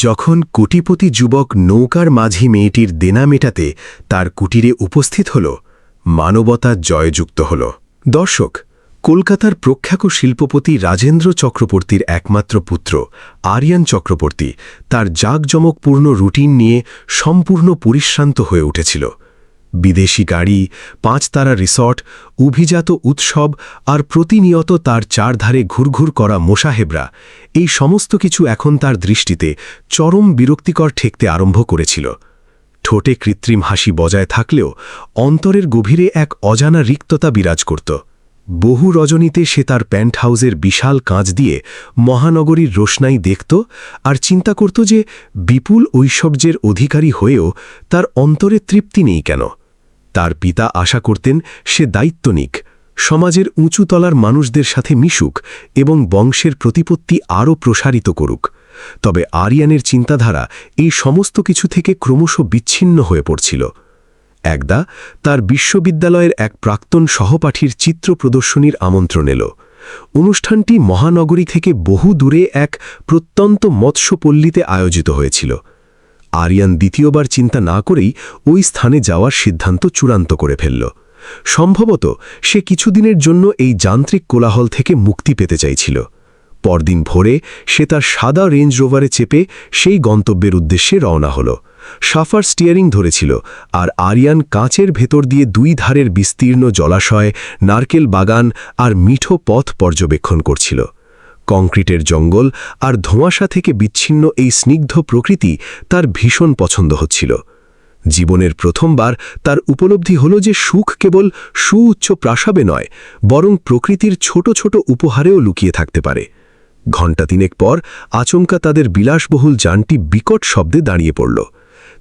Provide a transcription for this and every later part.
যখন কোটিপতি যুবক নৌকার মাঝি মেয়েটির দেনা মেটাতে তার কুটিরে উপস্থিত হল, মানবতা জয়যুক্ত হল। দর্শক, কলকাতার প্রখ্যাত শিল্পপতি রাজেন্দ্র চক্রবর্তীর একমাত্র পুত্র আরিয়ান চক্রবর্তী তার জাঁকজমকপূর্ণ রুটিন নিয়ে সম্পূর্ণ পরিশ্রান্ত হয়ে উঠেছিল। বিদেশি গাড়ি, 5 তারা রিসর্ট, অভিজাত উৎসব আর প্রতিনিয়ত তার চারধারে ঘুরঘুর করা মোসাহেবরা, এই সমস্ত কিছু এখন তার দৃষ্টিতে চরম বিরক্তিকর ঠেকতে আরম্ভ করেছিল। ঠোঁটে কৃত্রিম হাসি বজায় থাকলেও অন্তরের গভীরে এক অজানা রিক্ততা বিরাজ করত। বহু রজনীতে সে তার প্যান্ট হাউসের বিশাল কাঁচ দিয়ে মহানগরীর রোশনাই দেখত আর চিন্তা করত যে বিপুল ঐশ্বর্যের অধিকারী হয়েও তার অন্তরে তৃপ্তি নেই কেন। তার পিতা আশা করতেন সে দায়িত্ব নিক, সমাজের উঁচুতলার মানুষদের সাথে মিশুক এবং বংশের প্রতিপত্তি আরও প্রসারিত করুক। তবে আরিয়ানের চিন্তাধারা এই সমস্ত কিছু থেকে ক্রমশ বিচ্ছিন্ন হয়ে পড়ছিল। একদা তার বিশ্ববিদ্যালয়ের এক প্রাক্তন সহপাঠীর চিত্র প্রদর্শনীর আমন্ত্রণ এল। অনুষ্ঠানটি মহানগরী থেকে বহু দূরে এক প্রত্যন্ত মৎস্যপল্লীতে আয়োজিত হয়েছিল। আরিয়ান দ্বিতীয়বার চিন্তা না করেই ওই স্থানে যাওয়ার সিদ্ধান্ত চূড়ান্ত করে ফেলল। সম্ভবত সে কিছুদিনের জন্য এই যান্ত্রিক কোলাহল থেকে মুক্তি পেতে চাইছিল। পরদিন ভোরে সে তার সাদা রেঞ্জ রোভারে চেপে সেই গন্তব্যের উদ্দেশ্যে রওনা হল। সাফার স্টিয়ারিং ধরেছিল আর আরিয়ান কাঁচের ভেতর দিয়ে 2 ধারের বিস্তীর্ণ জলাশয়, নারকেল বাগান আর মিঠো পথ পর্যবেক্ষণ করছিল। কংক্রিটের জঙ্গল আর ধোঁয়াশা থেকে বিচ্ছিন্ন এই স্নিগ্ধ প্রকৃতি তার ভীষণ পছন্দ হচ্ছিল। জীবনের প্রথমবার তার উপলব্ধি হল যে সুখ কেবল সুউচ্চ প্রাসাদে নয়, বরং প্রকৃতির ছোট ছোট উপহারেও লুকিয়ে থাকতে পারে। ঘণ্টা 3 পর আচমকা তাদের বিলাসবহুল যানটি বিকট শব্দে দাঁড়িয়ে পড়ল।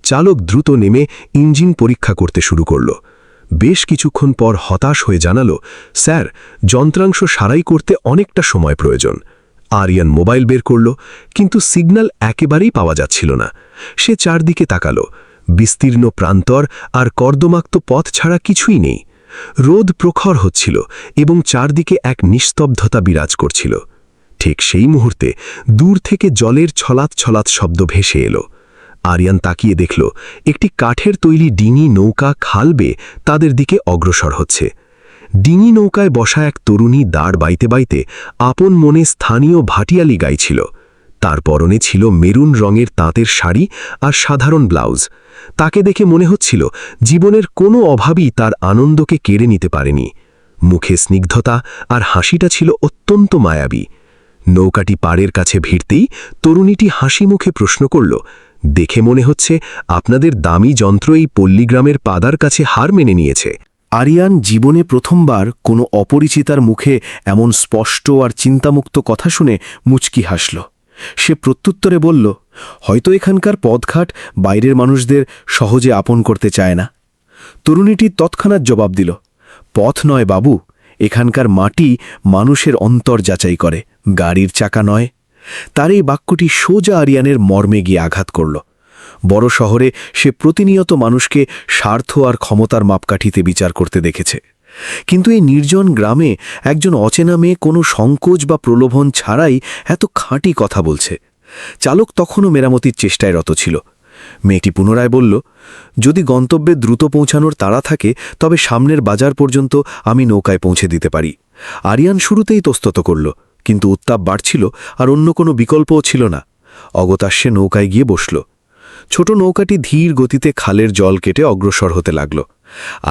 চালক দ্রুত নেমে ইঞ্জিন পরীক্ষা করতে শুরু করল। বেশ কিছুক্ষণ পর হতাশ হয়ে জানালো, স্যার, যন্ত্রাংশ সারাই করতে অনেকটা সময় প্রয়োজন। আরিয়ান মোবাইল বের করল, কিন্তু সিগন্যাল একেবারেই পাওয়া যাচ্ছিল না। সে চারদিকে তাকালো। বিস্তীর্ণ প্রান্তর আর কর্দমাক্ত পথ ছাড়া কিছুই নেই। রোদ প্রখর হচ্ছিল এবং চারদিকে এক নিস্তব্ধতা বিরাজ করছিল। ঠিক সেই মুহূর্তে দূর থেকে জলের ছলাৎ ছলাৎ শব্দ ভেসে এলো। আরিয়ান তাকিয়ে দেখল একটি কাঠের তৈরি ডিঙি নৌকা খাল বেয়ে তাদের দিকে অগ্রসর হচ্ছে। ডিঙি নৌকায় বসা এক তরুণী দাঁড় বাইতে বাইতে আপন মনে স্থানীয় ভাটিয়ালি গাইছিল। তার পরনে ছিল মেরুন রঙের তাঁতের শাড়ি আর সাধারণ ব্লাউজ। তাকে দেখে মনে হচ্ছিল জীবনের কোনো অভাবই তার আনন্দকে কেড়ে নিতে পারেনি। মুখে স্নিগ্ধতা আর হাসিটা ছিল অত্যন্ত মায়াবী। নৌকাটি পাড়ের কাছে ভিড়তেই তরুণীটি হাসি মুখে প্রশ্ন করল, দেখে মনে হচ্ছে আপনাদের দামি যন্ত্র এই পল্লীগ্রামের পাদার কাছে হার মেনে নিয়েছে। আরিয়ান জীবনে প্রথমবার কোনো অপরিচিতার মুখে এমন স্পষ্ট আর চিন্তামুক্ত কথা শুনে মুচকি হাসল। সে প্রত্যুত্তরে বলল, হয়তো এখানকার পথঘাট বাইরের মানুষদের সহজে আপন করতে চায় না। তরুণীটি তৎক্ষণাৎ জবাব দিল, পথ নয় বাবু, এখানকার মাটি মানুষের অন্তর যাচাই করে, গাড়ির চাকা নয়। তার এই বাক্যটি সোজা আরিয়ানের মর্মে গিয়ে আঘাত করল। বড় শহরে সে প্রতিনিয়ত মানুষকে স্বার্থ আর ক্ষমতার মাপকাঠিতে বিচার করতে দেখেছে, কিন্তু এই নির্জন গ্রামে একজন অচেনা মেয়ে কোনো সংকোচ বা প্রলোভন ছাড়াই এত খাঁটি কথা বলছে। চালক তখনও মেরামতির চেষ্টায় রত ছিল। মেয়েটি পুনরায় বলল, যদি গন্তব্যে দ্রুত পৌঁছানোর তাড়া থাকে তবে সামনের বাজার পর্যন্ত আমি নৌকায় পৌঁছে দিতে পারি। আরিয়ান শুরুতেই তস্তত করল, কিন্তু উত্তাপ বাড়ছিল আর অন্য কোনো বিকল্পও ছিল না। অগতাস্যে নৌকায় গিয়ে বসল। ছোট নৌকাটি ধীর গতিতে খালের জল কেটে অগ্রসর হতে লাগল।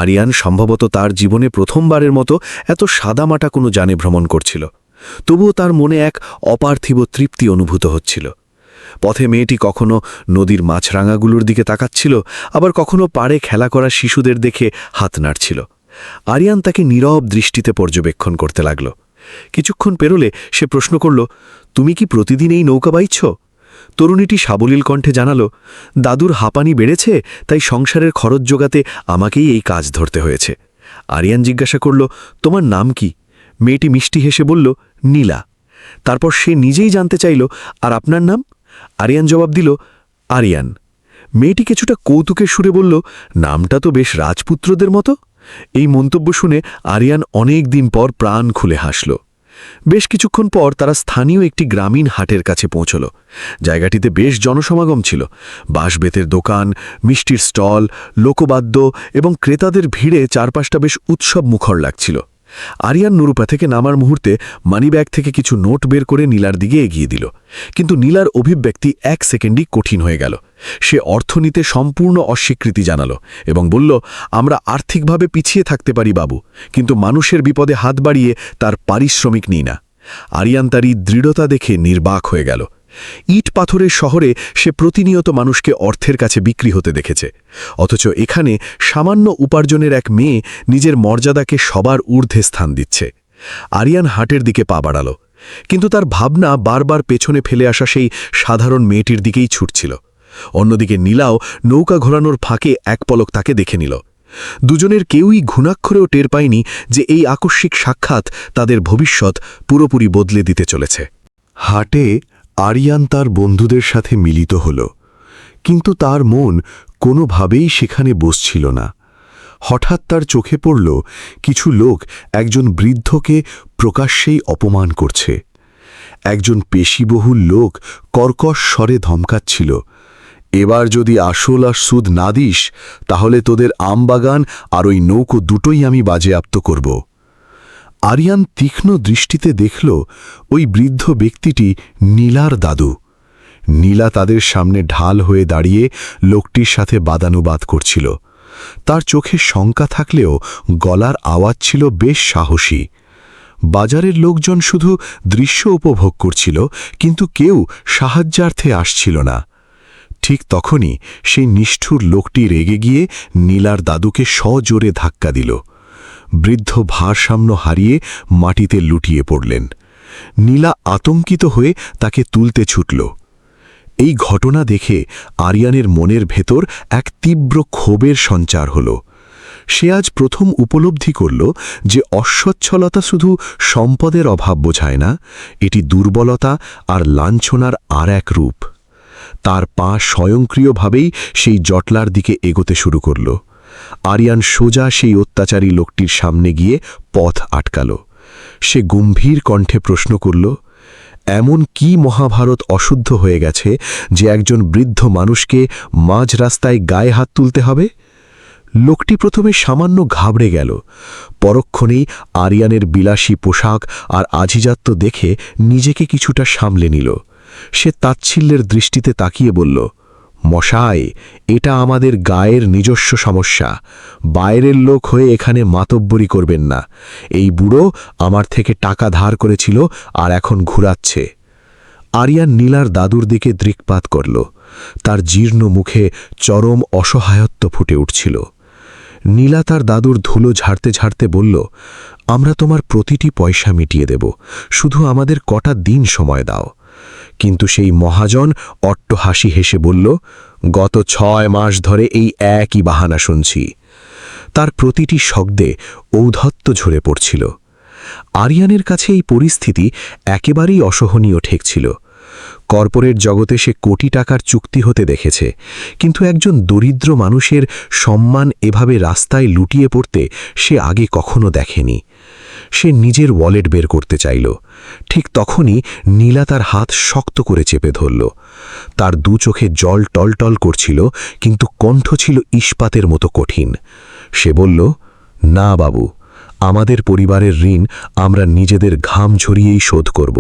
আরিয়ান সম্ভবত তার জীবনে প্রথমবারের মতো এত সাদামাটা কোনো যানে ভ্রমণ করছিল। তবুও তার মনে এক অপার্থিব তৃপ্তি অনুভূত হচ্ছিল। পথে মেয়েটি কখনো নদীর মাছরাঙাগুলোর দিকে তাকাচ্ছিল, আবার কখনো পাড়ে খেলা করা শিশুদের দেখে হাত নাড়ছিল। আরিয়ান তাকে নীরব দৃষ্টিতে পর্যবেক্ষণ করতে লাগল। কিছুক্ষণ পেরোলে সে প্রশ্ন করল, তুমি কি প্রতিদিন এই নৌকা বাইছ? তরুণীটি সাবলীল কণ্ঠে জানালো, দাদুর হাঁপানি বেড়েছে, তাই সংসারের খরচ জোগাতে আমাকেই এই কাজ ধরতে হয়েছে। আরিয়ান জিজ্ঞাসা করল, তোমার নাম কি? মেয়েটি মিষ্টি হেসে বলল, নীলা। তারপর সে নিজেই জানতে চাইল, আর আপনার নাম? আরিয়ান জবাব দিল, আরিয়ান। মেয়েটি কিছুটা কৌতুকের সুরে বলল, নামটা তো বেশ রাজপুত্রদের মতো। এই মন্তব্য শুনে আরিয়ান অনেক দিন পর প্রাণ খুলে হাসল। বেশ কিছুক্ষণ পর তারা স্থানীয় একটি গ্রামীণ হাটের কাছে পৌঁছল। জায়গাটিতে বেশ জনসমাগম ছিল। বাঁশবেতের দোকান, মিষ্টির স্টল, লোকবাদ্য এবং ক্রেতাদের ভিড়ে চারপাশটা বেশ উৎসব মুখর লাগছিল। আরিয়ান নুরুপা থেকে নামার মুহূর্তে মানিব্যাগ থেকে কিছু নোট বের করে নীলার দিকে এগিয়ে দিল। কিন্তু নীলার অভিব্যক্তি 1 সেকেন্ডই কঠিন হয়ে গেল। সে অর্থ নিতে সম্পূর্ণ অস্বীকৃতি জানালো এবং বলল, আমরা আর্থিকভাবে পিছিয়ে থাকতে পারি বাবু, কিন্তু মানুষের বিপদে হাত বাড়িয়ে তার পারিশ্রমিক নিই না। আরিয়ান তারই দৃঢ়তা দেখে নির্বাক হয়ে গেল। ইট পাথরের শহরে সে প্রতিনিয়ত মানুষকে অর্থের কাছে বিক্রি হতে দেখেছে, অথচ এখানে সামান্য উপার্জনের এক মেয়ে নিজের মর্যাদাকে সবার ঊর্ধ্বে স্থান দিচ্ছে। আরিয়ান হাটের দিকে পা বাড়াল, কিন্তু তার ভাবনা বারবার পেছনে ফেলে আসা সেই সাধারণ মেয়েটির দিকেই ছুটছিল। অন্যদিকে নীলাও নৌকা ঘোরানোর ফাঁকে এক পলক তাকে দেখে নিল। দুজনের কেউই ঘুণাক্ষরেও টের পায়নি যে এই আকস্মিক সাক্ষাৎ তাদের ভবিষ্যৎ পুরোপুরি বদলে দিতে চলেছে। হাটে আরিয়ান তার বন্ধুদের সাথে মিলিত হল, কিন্তু তার মন কোনোভাবেই সেখানে বসছিল না। হঠাৎ তার চোখে পড়ল কিছু লোক একজন বৃদ্ধকে প্রকাশ্যেই অপমান করছে। একজন পেশিবহুল লোক কর্কশ স্বরে ধমকাচ্ছিল, এবার যদি আসল আর সুদ না দিস তাহলে তোদের আমবাগান আর ওই নৌকো দুটোই আমি বাজেয়াপ্ত করব। আরিয়ান তীক্ষ্ণ দৃষ্টিতে দেখল ওই বৃদ্ধ ব্যক্তিটি নীলার দাদু। নীলা তাদের সামনে ঢাল হয়ে দাঁড়িয়ে লোকটির সাথে বাদানুবাদ করছিল। তার চোখে শঙ্কা থাকলেও গলার আওয়াজ ছিল বেশ সাহসী। বাজারের লোকজন শুধু দৃশ্য উপভোগ করছিল, কিন্তু কেউ সাহায্যার্থে আসছিল না। ঠিক তখনই সেই নিষ্ঠুর লোকটি রেগে গিয়ে নীলার দাদুকে সজোরে ধাক্কা দিল। বৃদ্ধ ভারসাম্য হারিয়ে মাটিতে লুটিয়ে পড়লেন। নীলা আতঙ্কিত হয়ে তাকে তুলতে ছুটল। এই ঘটনা দেখে আরিয়ানের মনের ভেতর এক তীব্র ক্ষোভের সঞ্চার হল। সে আজ প্রথম উপলব্ধি করল যে অসচ্ছলতা শুধু সম্পদের অভাব বোঝায় না, এটি দুর্বলতা আর লাঞ্ছনার আর এক রূপ। তার পা স্বয়ংক্রিয়ভাবেই সেই জটলার দিকে এগোতে শুরু করল। আরিয়ান সোজা সেই অত্যাচারী লোকটির সামনে গিয়ে পথ আটকাল। সে গম্ভীর কণ্ঠে প্রশ্ন করল, এমন কি মহাভারত অশুদ্ধ হয়ে গেছে যে একজন বৃদ্ধ মানুষকে মাঝ রাস্তায় গায়ে হাত তুলতে হবে? লোকটি প্রথমে সামান্য ঘাবড়ে গেল, পরক্ষণেই আরিয়ানের বিলাসী পোশাক আর আভিজাত্য দেখে নিজেকে কিছুটা সামলে নিল। সে তাচ্ছিল্যের দৃষ্টিতে তাকিয়ে বলল, মশাই, এটা আমাদের গায়ের নিজস্ব সমস্যা। বাইরের লোক হয়ে এখানে মাতব্বরি করবেন না। এই বুড়ো আমার থেকে টাকা ধার করেছিল আর এখন ঘুরাচ্ছে। আরিয়ান নীলার দাদুর দিকে দৃকপাত করল। তার জীর্ণ মুখে চরম অসহায়ত্ব ফুটে উঠছিল। নীলা তার দাদুর ধুলো ঝাড়তে ঝাড়তে বলল, আমরা তোমার প্রতিটি পয়সা মিটিয়ে দেব, শুধু আমাদের কটা দিন সময় দাও। কিন্তু সেই মহাজন অট্টহাসি হেসে বলল, গত 6 মাস ধরে এই একই বাহানা শুনছি। তার প্রতিটি শব্দে ঔদ্ধত্য ঝরে পড়ছিল। আরিয়ানের কাছে এই পরিস্থিতি একেবারেই অসহনীয় ঠেকছিল। কর্পোরেট জগতে সে কোটি টাকার চুক্তি হতে দেখেছে, কিন্তু একজন দরিদ্র মানুষের সম্মান এভাবে রাস্তায় লুটিয়ে পড়তে সে আগে কখনো দেখেনি। সে নিজের ওয়ালেট বের করতে চাইল। ঠিক তখনই নীলা তার হাত শক্ত করে চেপে ধরল। তার দু চোখে জল টলটল করছিল, কিন্তু কণ্ঠ ছিল ইস্পাতের মতো কঠিন। সে বলল, না বাবু, আমাদের পরিবারের ঋণ আমরা নিজেদের ঘাম ঝরিয়েই শোধ করব।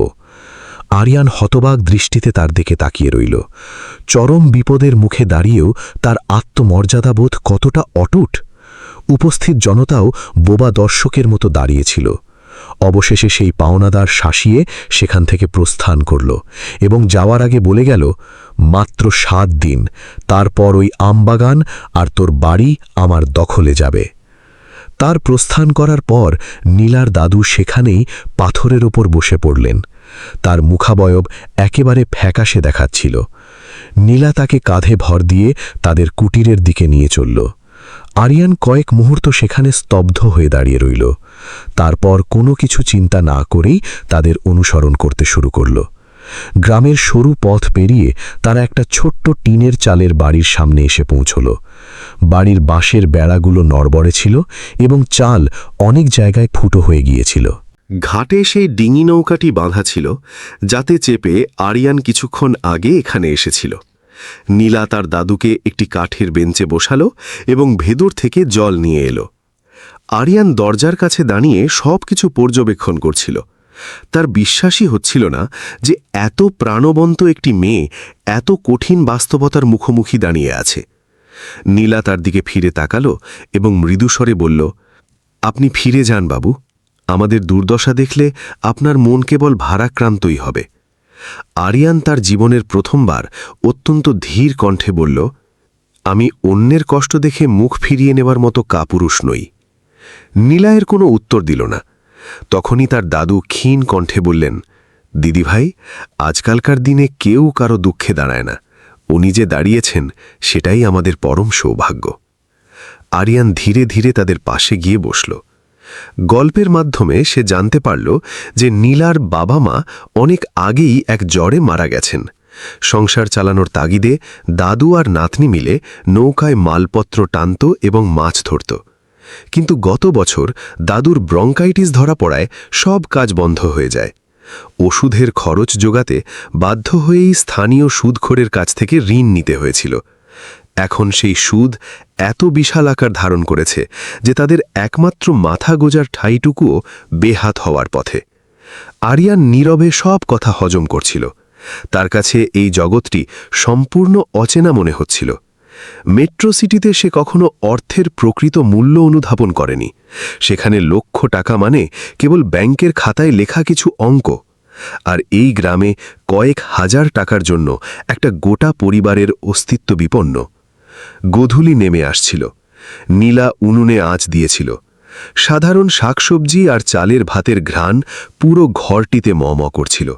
আরিয়ান হতবাক দৃষ্টিতে তার দিকে তাকিয়ে রইল। চরম বিপদের মুখে দাঁড়িয়েও তার আত্মমর্যাদাবোধ কতটা অটুট! উপস্থিত জনতাও বোবা দর্শকের মতো দাঁড়িয়েছিল। অবশেষে সেই পাওনাদার শাসিয়ে সেখান থেকে প্রস্থান করল এবং যাওয়ার আগে বলে গেল, মাত্র 7 দিন, তারপর ওই আমবাগান আর তোর বাড়ি আমার দখলে যাবে। তার প্রস্থান করার পর নীলার দাদু সেখানেই পাথরের ওপর বসে পড়লেন। তার মুখাবয়ব একেবারে ফ্যাকাশে দেখাচ্ছিল। নীলা তাকে কাঁধে ভর দিয়ে তাদের কুটিরের দিকে নিয়ে চলল। আরিয়ান কয়েক মুহূর্ত সেখানে স্তব্ধ হয়ে দাঁড়িয়ে রইল। তারপর কোনো কিছু চিন্তা না করেই তাদের অনুসরণ করতে শুরু করল। গ্রামের সরু পথ পেরিয়ে তারা একটা ছোট্ট টিনের চালের বাড়ির সামনে এসে পৌঁছল। বাড়ির বাঁশের বেড়াগুলো নড়বড়ে ছিল এবং চাল অনেক জায়গায় ফুটো হয়ে গিয়েছিল। ঘাটে সেই ডিঙি নৌকাটি বাঁধা ছিল, যাতে চেপে আরিয়ান কিছুক্ষণ আগে এখানে এসেছিল। নীলা তার দাদুকে একটি কাঠের বেঞ্চে বসালো এবং ভেতর থেকে জল নিয়ে এলো। আরিয়ান দরজার কাছে দাঁড়িয়ে সবকিছু পর্যবেক্ষণ করছিল। তার বিশ্বাসই হচ্ছিল না যে এত প্রাণবন্ত একটি মেয়ে এত কঠিন বাস্তবতার মুখোমুখি দাঁড়িয়ে আছে। নীলা তার দিকে ফিরে তাকালো এবং মৃদুস্বরে বলল, আপনি ফিরে যান বাবু। আমাদের দুর্দশা দেখলে আপনার মন কেবল ভারাক্রান্তই হবে। আরিয়ান তার জীবনের প্রথমবার অত্যন্ত ধীর কণ্ঠে বলল, আমি অন্যের কষ্ট দেখে মুখ ফিরিয়ে নেবার মতো কাপুরুষ নই। নীলা এর কোনো উত্তর দিল না। তখনই তার দাদু ক্ষীণ কণ্ঠে বললেন, দিদিভাই, আজকালকার দিনে কেউ কারো দুঃখে দাঁড়ায় না। উনি যে দাঁড়িয়েছেন সেটাই আমাদের পরম সৌভাগ্য। আরিয়ান ধীরে ধীরে তাদের পাশে গিয়ে বসল। গল্পের মাধ্যমে সে জানতে পারল যে নীলার বাবা মা অনেক আগেই এক জ্বরে মারা গেছেন। সংসার চালানোর তাগিদে দাদু আর নাতনি মিলে নৌকায় মালপত্র টানত এবং মাছ ধরত। কিন্তু গত বছর দাদুর ব্রঙ্কাইটিস ধরা পড়ায় সব কাজ বন্ধ হয়ে যায়। ওষুধের খরচ জোগাতে বাধ্য হয়েই স্থানীয় সুদখোরের কাছ থেকে ঋণ নিতে হয়েছিল। এখন সেই সুদ এত বিশাল আকার ধারণ করেছে যে তাদের একমাত্র মাথা গোজার ঠাঁইটুকুও বেহাত হওয়ার পথে। আরিয়ান নীরবে সব কথা হজম করছিল। তার কাছে এই জগৎটি সম্পূর্ণ অচেনা মনে হচ্ছিল। মেট্রো সিটিতে সে কখনো অর্থের প্রকৃত মূল্য অনুধাবন করেনি। সেখানে লক্ষ টাকা মানে কেবল ব্যাংকের খাতায় লেখা কিছু অঙ্ক। আর এই গ্রামে কয়েক হাজার টাকার জন্য একটা গোটা পরিবারের অস্তিত্ব বিপন্ন। গোধূলি নেমে আসছিল। নীলা উনুনে আঁচ দিয়েছিল। সাধারণ শাকসবজি আর চালের ভাতের ঘ্রাণ পুরো ঘরটিতে ম করছিল।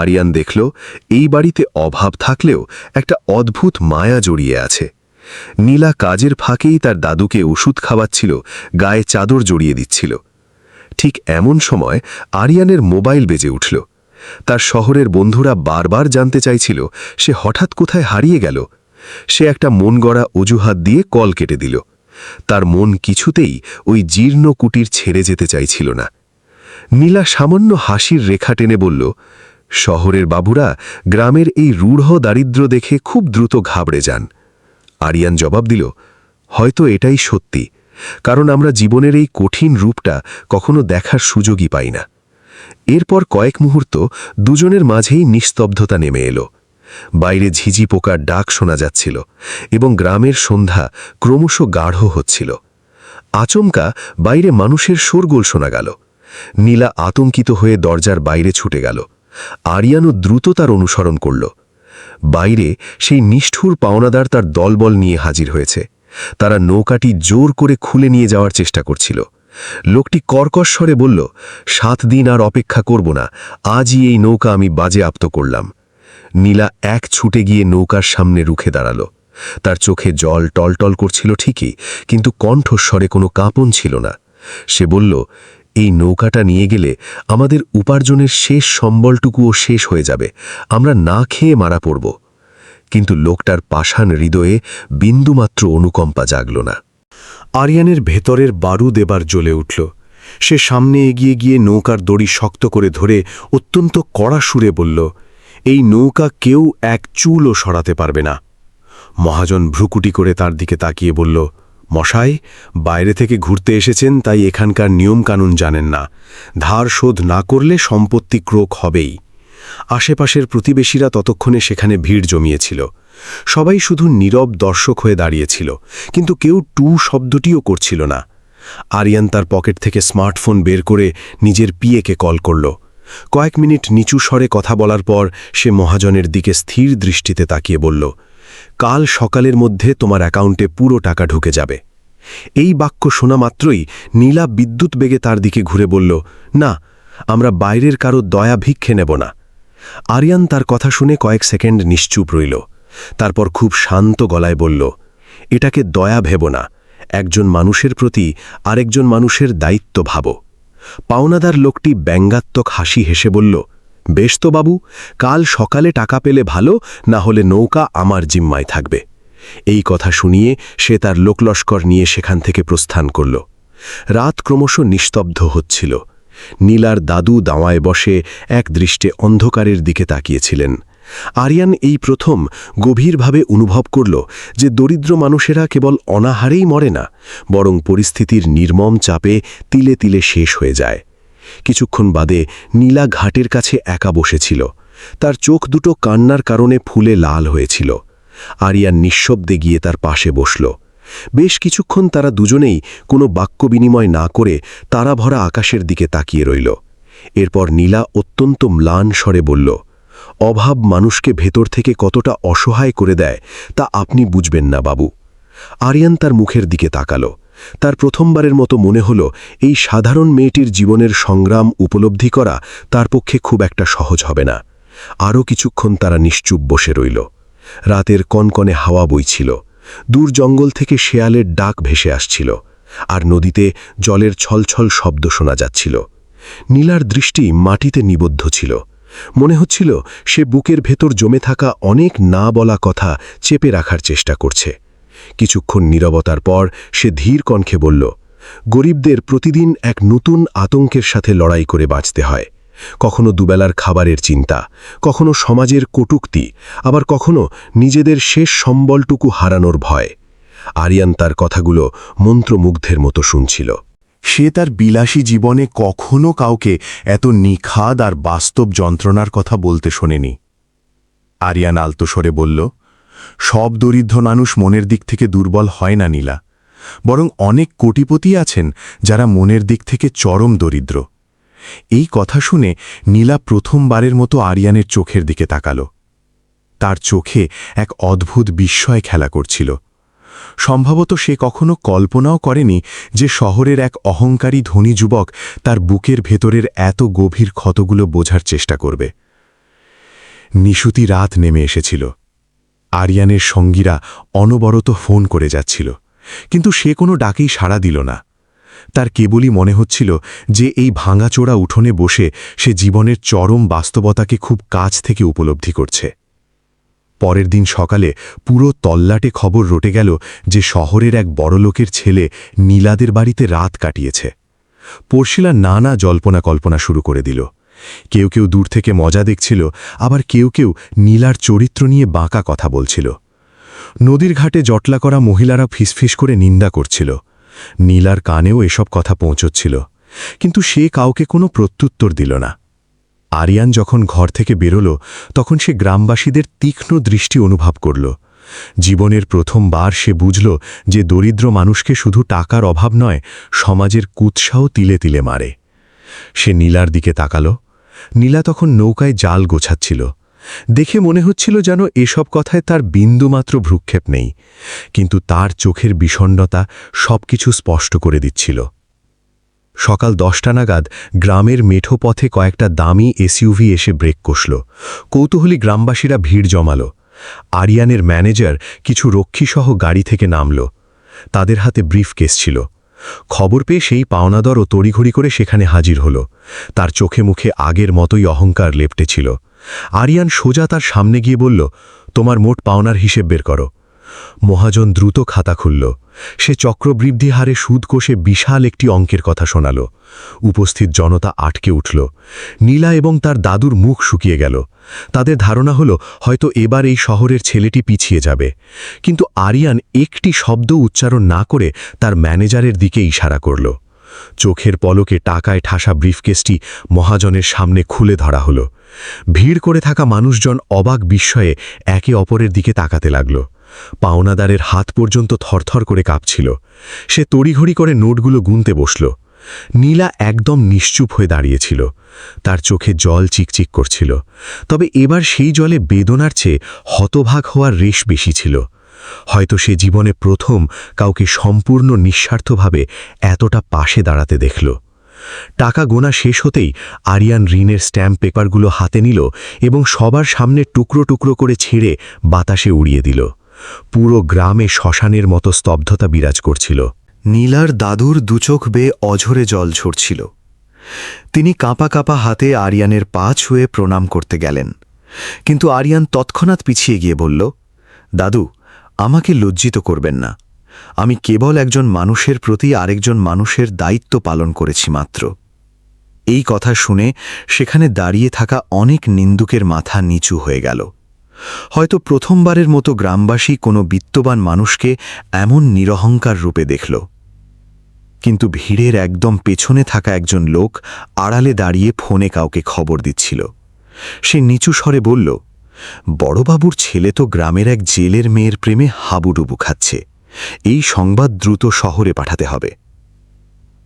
আরিয়ান দেখল, এই বাড়িতে অভাব থাকলেও একটা অদ্ভুত মায়া জড়িয়ে আছে। নীলা কাজের ফাঁকেই তার দাদুকে ওষুধ খাওয়াচ্ছিল, গায়ে চাদর জড়িয়ে দিচ্ছিল। ঠিক এমন সময় আরিয়ানের মোবাইল বেজে উঠল। তার শহরের বন্ধুরা বারবার জানতে চাইছিল সে হঠাৎ কোথায় হারিয়ে গেল। সে একটা মন গড়া অজুহাত দিয়ে কল কেটে দিল। তার মন কিছুতেই ওই জীর্ণ কুটির ছেড়ে যেতে চাইছিল না। নীলা সামান্য হাসির রেখা টেনে বলল, শহরের বাবুরা গ্রামের এই রূঢ় দারিদ্র্য দেখে খুব দ্রুত ঘাবড়ে যান। আরিয়ান জবাব দিল, হয়তো এটাই সত্যি, কারণ আমরা জীবনের এই কঠিন রূপটা কখনো দেখার সুযোগই পাই না। এরপর কয়েক মুহূর্ত দুজনের মাঝেই নিস্তব্ধতা নেমে এলো। বাইরে ঝিঝি পোকার ডাক শোনা যাচ্ছিল এবং গ্রামের সন্ধ্যা ক্রমশ গাঢ় হচ্ছিল। আচমকা বাইরে মানুষের শোরগোল শোনা গেল। নীলা আতঙ্কিত হয়ে দরজার বাইরে ছুটে গেল। আরিয়ানও দ্রুত তার অনুসরণ করল। বাইরে সেই নিষ্ঠুর পাওনাদার তার দলবল নিয়ে হাজির হয়েছে। তারা নৌকাটি জোর করে খুলে নিয়ে যাওয়ার চেষ্টা করছিল। লোকটি কর্কশ স্বরে বলল, 7 দিন আর অপেক্ষা করব না, আজই এই নৌকা আমি বাজেয়াপ্ত করলাম। নীলা এক ছুটে গিয়ে নৌকার সামনে রুখে দাঁড়াল। তার চোখে জল টলটল করছিল ঠিকই, কিন্তু কণ্ঠস্বরে কোনো কাঁপন ছিল না। সে বলল, এই নৌকাটা নিয়ে গেলে আমাদের উপার্জনের শেষ সম্বলটুকুও শেষ হয়ে যাবে, আমরা না খেয়ে মারা পড়ব। কিন্তু লোকটার পাষাণ হৃদয়ে বিন্দুমাত্র অনুকম্পা জাগল না। আরিয়ানের ভেতরের বারুদ এবার জ্বলে উঠল। সে সামনে এগিয়ে গিয়ে নৌকার দড়ি শক্ত করে ধরে অত্যন্ত কড়া সুরে বলল, এই নৌকা কেউ এক চুলও সরাতে পারবে না। মহাজন ভ্রুকুটি করে তার দিকে তাকিয়ে বলল, মশাই, বাইরে থেকে ঘুরতে এসেছেন, তাই এখানকার নিয়মকানুন জানেন না। ধার শোধ না করলে সম্পত্তি ক্রোক হবেই। আশেপাশের প্রতিবেশীরা ততক্ষণে সেখানে ভিড় জমিয়েছিল। সবাই শুধু নীরব দর্শক হয়ে দাঁড়িয়েছিল, কিন্তু কেউ টু শব্দটিও করছিল না। আরিয়ান তার পকেট থেকে স্মার্টফোন বের করে নিজের পিএকে কল করল। কয়েক মিনিট নিচু স্বরে কথা বলার পর সে মহাজনের দিকে স্থির দৃষ্টিতে তাকিয়ে বলল, কাল সকালের মধ্যে তোমার অ্যাকাউন্টে পুরো টাকা ঢুকে যাবে। এই বাক্য শোনা মাত্রই নীলা বিদ্যুৎ বেগে তার দিকে ঘুরে বলল, না, আমরা বাইরের কারো দয়া ভিক্ষে নেব না। আরিয়ান তার কথা শুনে কয়েক সেকেন্ড নিশ্চুপ রইল। তারপর খুব শান্ত গলায় বলল, এটাকে দয়া ভেব না, একজন মানুষের প্রতি আরেকজন মানুষের দায়িত্ব ভাবো। পাওনাদার লোকটি ব্যঙ্গাত্মক হাসি হেসে বলল, বেশ তো বাবু, কাল সকালে টাকা পেলে ভালো, না হলে নৌকা আমার জিম্মায় থাকবে। এই কথা শুনিয়ে সে তার লোকলস্কর নিয়ে সেখান থেকে প্রস্থান করল। রাত ক্রমশ নিস্তব্ধ হচ্ছিল। নীলার দাদু দাওয়ায় বসে এক দৃষ্টে অন্ধকারের দিকে তাকিয়েছিলেন। আরিয়ান এই প্রথম গভীরভাবে অনুভব করল যে দরিদ্র মানুষেরা কেবল অনাহারেই মরে না, বরং পরিস্থিতির নির্মম চাপে তিলে তিলে শেষ হয়ে যায়। কিছুক্ষণ বাদে নীলা ঘাটের কাছে একা বসেছিল। তার চোখ দুটো কান্নার কারণে ফুলে লাল হয়েছিল। আরিয়ান নিঃশব্দে গিয়ে তার পাশে বসল। বেশ কিছুক্ষণ তারা দুজনেই কোনো বাক্য বিনিময় না করে তারাভরা আকাশের দিকে তাকিয়ে রইল। এরপর নীলা অত্যন্ত ম্লান স্বরে বলল, অভাব মানুষকে ভেতর থেকে কতটা অসহায় করে দেয় তা আপনি বুঝবেন না বাবু। আরিয়ান তার মুখের দিকে তাকালো। তার প্রথমবারের মতো মনে হল এই সাধারণ মেয়েটির জীবনের সংগ্রাম উপলব্ধি করা তার পক্ষে খুব একটা সহজ হবে না। আরও কিছুক্ষণ তারা নিশ্চুপ বসে রইল। রাতের কনকনে হাওয়া বইছিল। দূর জঙ্গল থেকে শেয়ালের ডাক ভেসে আসছিল, আর নদীতে জলের ছলছল শব্দ শোনা যাচ্ছিল। নীলার দৃষ্টি মাটিতে নিবদ্ধ ছিল। মনে হচ্ছিল সে বুকের ভেতর জমে থাকা অনেক না বলা কথা চেপে রাখার চেষ্টা করছে। কিছুক্ষণ নীরবতার পর সে ধীর কণ্ঠে বলল, গরিবদের প্রতিদিন এক নতুন আতঙ্কের সাথে লড়াই করে বাঁচতে হয়। কখনো দুবেলার খাবারের চিন্তা, কখনো সমাজের কটূক্তি, আবার কখনো নিজেদের শেষ সম্বলটুকু হারানোর ভয়। আরিয়ান তার কথাগুলো মন্ত্রমুগ্ধের মতো শুনছিল। সে তার বিলাসী জীবনে কখনো কাউকে এত নিখাদ আর বাস্তব যন্ত্রণার কথা বলতে শোনেনি। আরিয়ান আলতো স্বরে বলল, সব দরিদ্র মানুষ মনের দিক থেকে দুর্বল হয় না নীলা, বরং অনেক কোটিপতি আছেন যারা মনের দিক থেকে চরম দরিদ্র। এই কথা শুনে নীলা প্রথমবারের মতো আরিয়ানের চোখের দিকে তাকাল। তার চোখে এক অদ্ভুত বিস্ময় খেলা করছিল। সম্ভবত সে কখনো কল্পনাও করেনি যে শহরের এক অহংকারী ধনী যুবক তার বুকের ভেতরের এত গভীর ক্ষতগুলো বোঝার চেষ্টা করবে। নিশুতি রাত নেমে এসেছিল। আরিয়ানের সঙ্গীরা অনবরত ফোন করে যাচ্ছিল, কিন্তু সে কোনো ডাকেই সাড়া দিল না। তার কেবলই মনে হচ্ছিল যে এই ভাঙাচোরা উঠোনে বসে সে জীবনের চরম বাস্তবতাকে খুব কাছ থেকে উপলব্ধি করছে। পরের দিন সকালে পুরো তল্লাটে খবর রটে গেল যে শহরের এক বড়লোকের ছেলে নীলাদের বাড়িতে রাত কাটিয়েছে। পড়শিলা নানা জল্পনা কল্পনা শুরু করে দিল। কেউ কেউ দূর থেকে মজা দেখছিল, আবার কেউ কেউ নীলার চরিত্র নিয়ে বাঁকা কথা বলছিল। নদীর ঘাটে জটলা করা মহিলারা ফিসফিস করে নিন্দা করছিল। নীলার কানেও এসব কথা পৌঁছচ্ছিল, কিন্তু সে কাউকে কোনো প্রত্যুত্তর দিল না। আরিয়ান যখন ঘর থেকে বেরোল, তখন সে গ্রামবাসীদের তীক্ষ্ণ দৃষ্টি অনুভব করল। জীবনের প্রথমবার সে বুঝল যে দরিদ্র মানুষকে শুধু টাকার অভাব নয়, সমাজের কুৎসাও তিলে তিলে মারে। সে নীলার দিকে তাকাল। নীলা তখন নৌকায় জাল গোছাচ্ছিল। দেখে মনে হচ্ছিল যেন এসব কথায় তার বিন্দুমাত্র ভ্রুক্ষেপ নেই, কিন্তু তার চোখের বিষণ্ণতা সবকিছু স্পষ্ট করে দিচ্ছিল। সকাল 10টা নাগাদ গ্রামের মেঠো পথে কয়েকটা দামি এসইউভি এসে ব্রেক কষল। কৌতূহলী গ্রামবাসীরা ভিড় জমাল। আরিয়ানের ম্যানেজার কিছু রক্ষীসহ গাড়ি থেকে নামল। তাদের হাতে ব্রিফকেস ছিল। খবর পেয়ে সেই পাওনাদারও তড়িঘড়ি করে সেখানে হাজির হল। তার চোখে মুখে আগের মতোই অহংকার লেপ্টেছিল। আরিয়ান সোজা তার সামনে গিয়ে বলল, তোমার মোট পাওনার হিসেব বের করো। মহাজন দ্রুত খাতা খুলল। সে চক্রবৃদ্ধি হারে সুদ কষে বিশাল একটি অঙ্কের কথা শোনাল। উপস্থিত জনতা আটকে উঠল। নীলা এবং তার দাদুর মুখ শুকিয়ে গেল। তাদের ধারণা হলো হয়তো এবার এই শহরের ছেলেটি পিছিয়ে যাবে, কিন্তু আরিয়ান একটি শব্দ উচ্চারণ না করে তার ম্যানেজারের দিকে ইশারা করল। চোখের পলকে টাকায় ঠাসা ব্রিফকেসটি মহাজনের সামনে খুলে ধরা হলো। ভিড় করে থাকা মানুষজন অবাক বিস্ময়ে একে অপরের দিকে তাকাতে লাগল। পাওনাদারের হাত পর্যন্ত থরথর করে কাঁপছিল। সে তড়িঘড়ি করে নোটগুলো গুনতে বসল। নীলা একদম নিশ্চুপ হয়ে দাঁড়িয়েছিল। তার চোখে জল চিকচিক করছিল, তবে এবার সেই জলে বেদনার চেয়ে হতভাগ হওয়ার রেশ বেশি ছিল। হয়তো সে জীবনে প্রথম কাউকে সম্পূর্ণ নিঃস্বার্থভাবে এতটা পাশে দাঁড়াতে দেখল। টাকা গোনা শেষ হতেই আরিয়ান ঋণের স্ট্যাম্প পেপারগুলো হাতে নিল এবং সবার সামনে টুকরো টুকরো করে ছিঁড়ে বাতাসে উড়িয়ে দিল। পুরো গ্রামে শ্মশানের মতো স্তব্ধতা বিরাজ করছিল। নীলার দাদুর দুচোখ বেয়ে অঝরে জল ঝরছিল। তিনি কাঁপা কাঁপা হাতে আরিয়ানের পা ছুঁয়ে প্রণাম করতে গেলেন, কিন্তু আরিয়ান তৎক্ষণাৎ পিছিয়ে গিয়ে বলল, দাদু, আমাকে লজ্জিত করবেন না। আমি কেবল একজন মানুষের প্রতি আরেকজন মানুষের দায়িত্ব পালন করেছি মাত্র। এই কথা শুনে সেখানে দাঁড়িয়ে থাকা অনেক নিন্দুকের মাথা নিচু হয়ে গেল। হয়তো প্রথমবারের মতো গ্রামবাসী কোনো বিত্তবান মানুষকে এমন নিরহংকার রূপে দেখল। কিন্তু ভিড়ের একদম পেছনে থাকা একজন লোক আড়ালে দাঁড়িয়ে ফোনে কাউকে খবর দিচ্ছিল। সে নিচু স্বরে বলল, বড়বাবুর ছেলে তো গ্রামের এক জেলের মেয়ের প্রেমে হাবুডুবু খাচ্ছে। এই সংবাদ দ্রুত শহরে পাঠাতে হবে।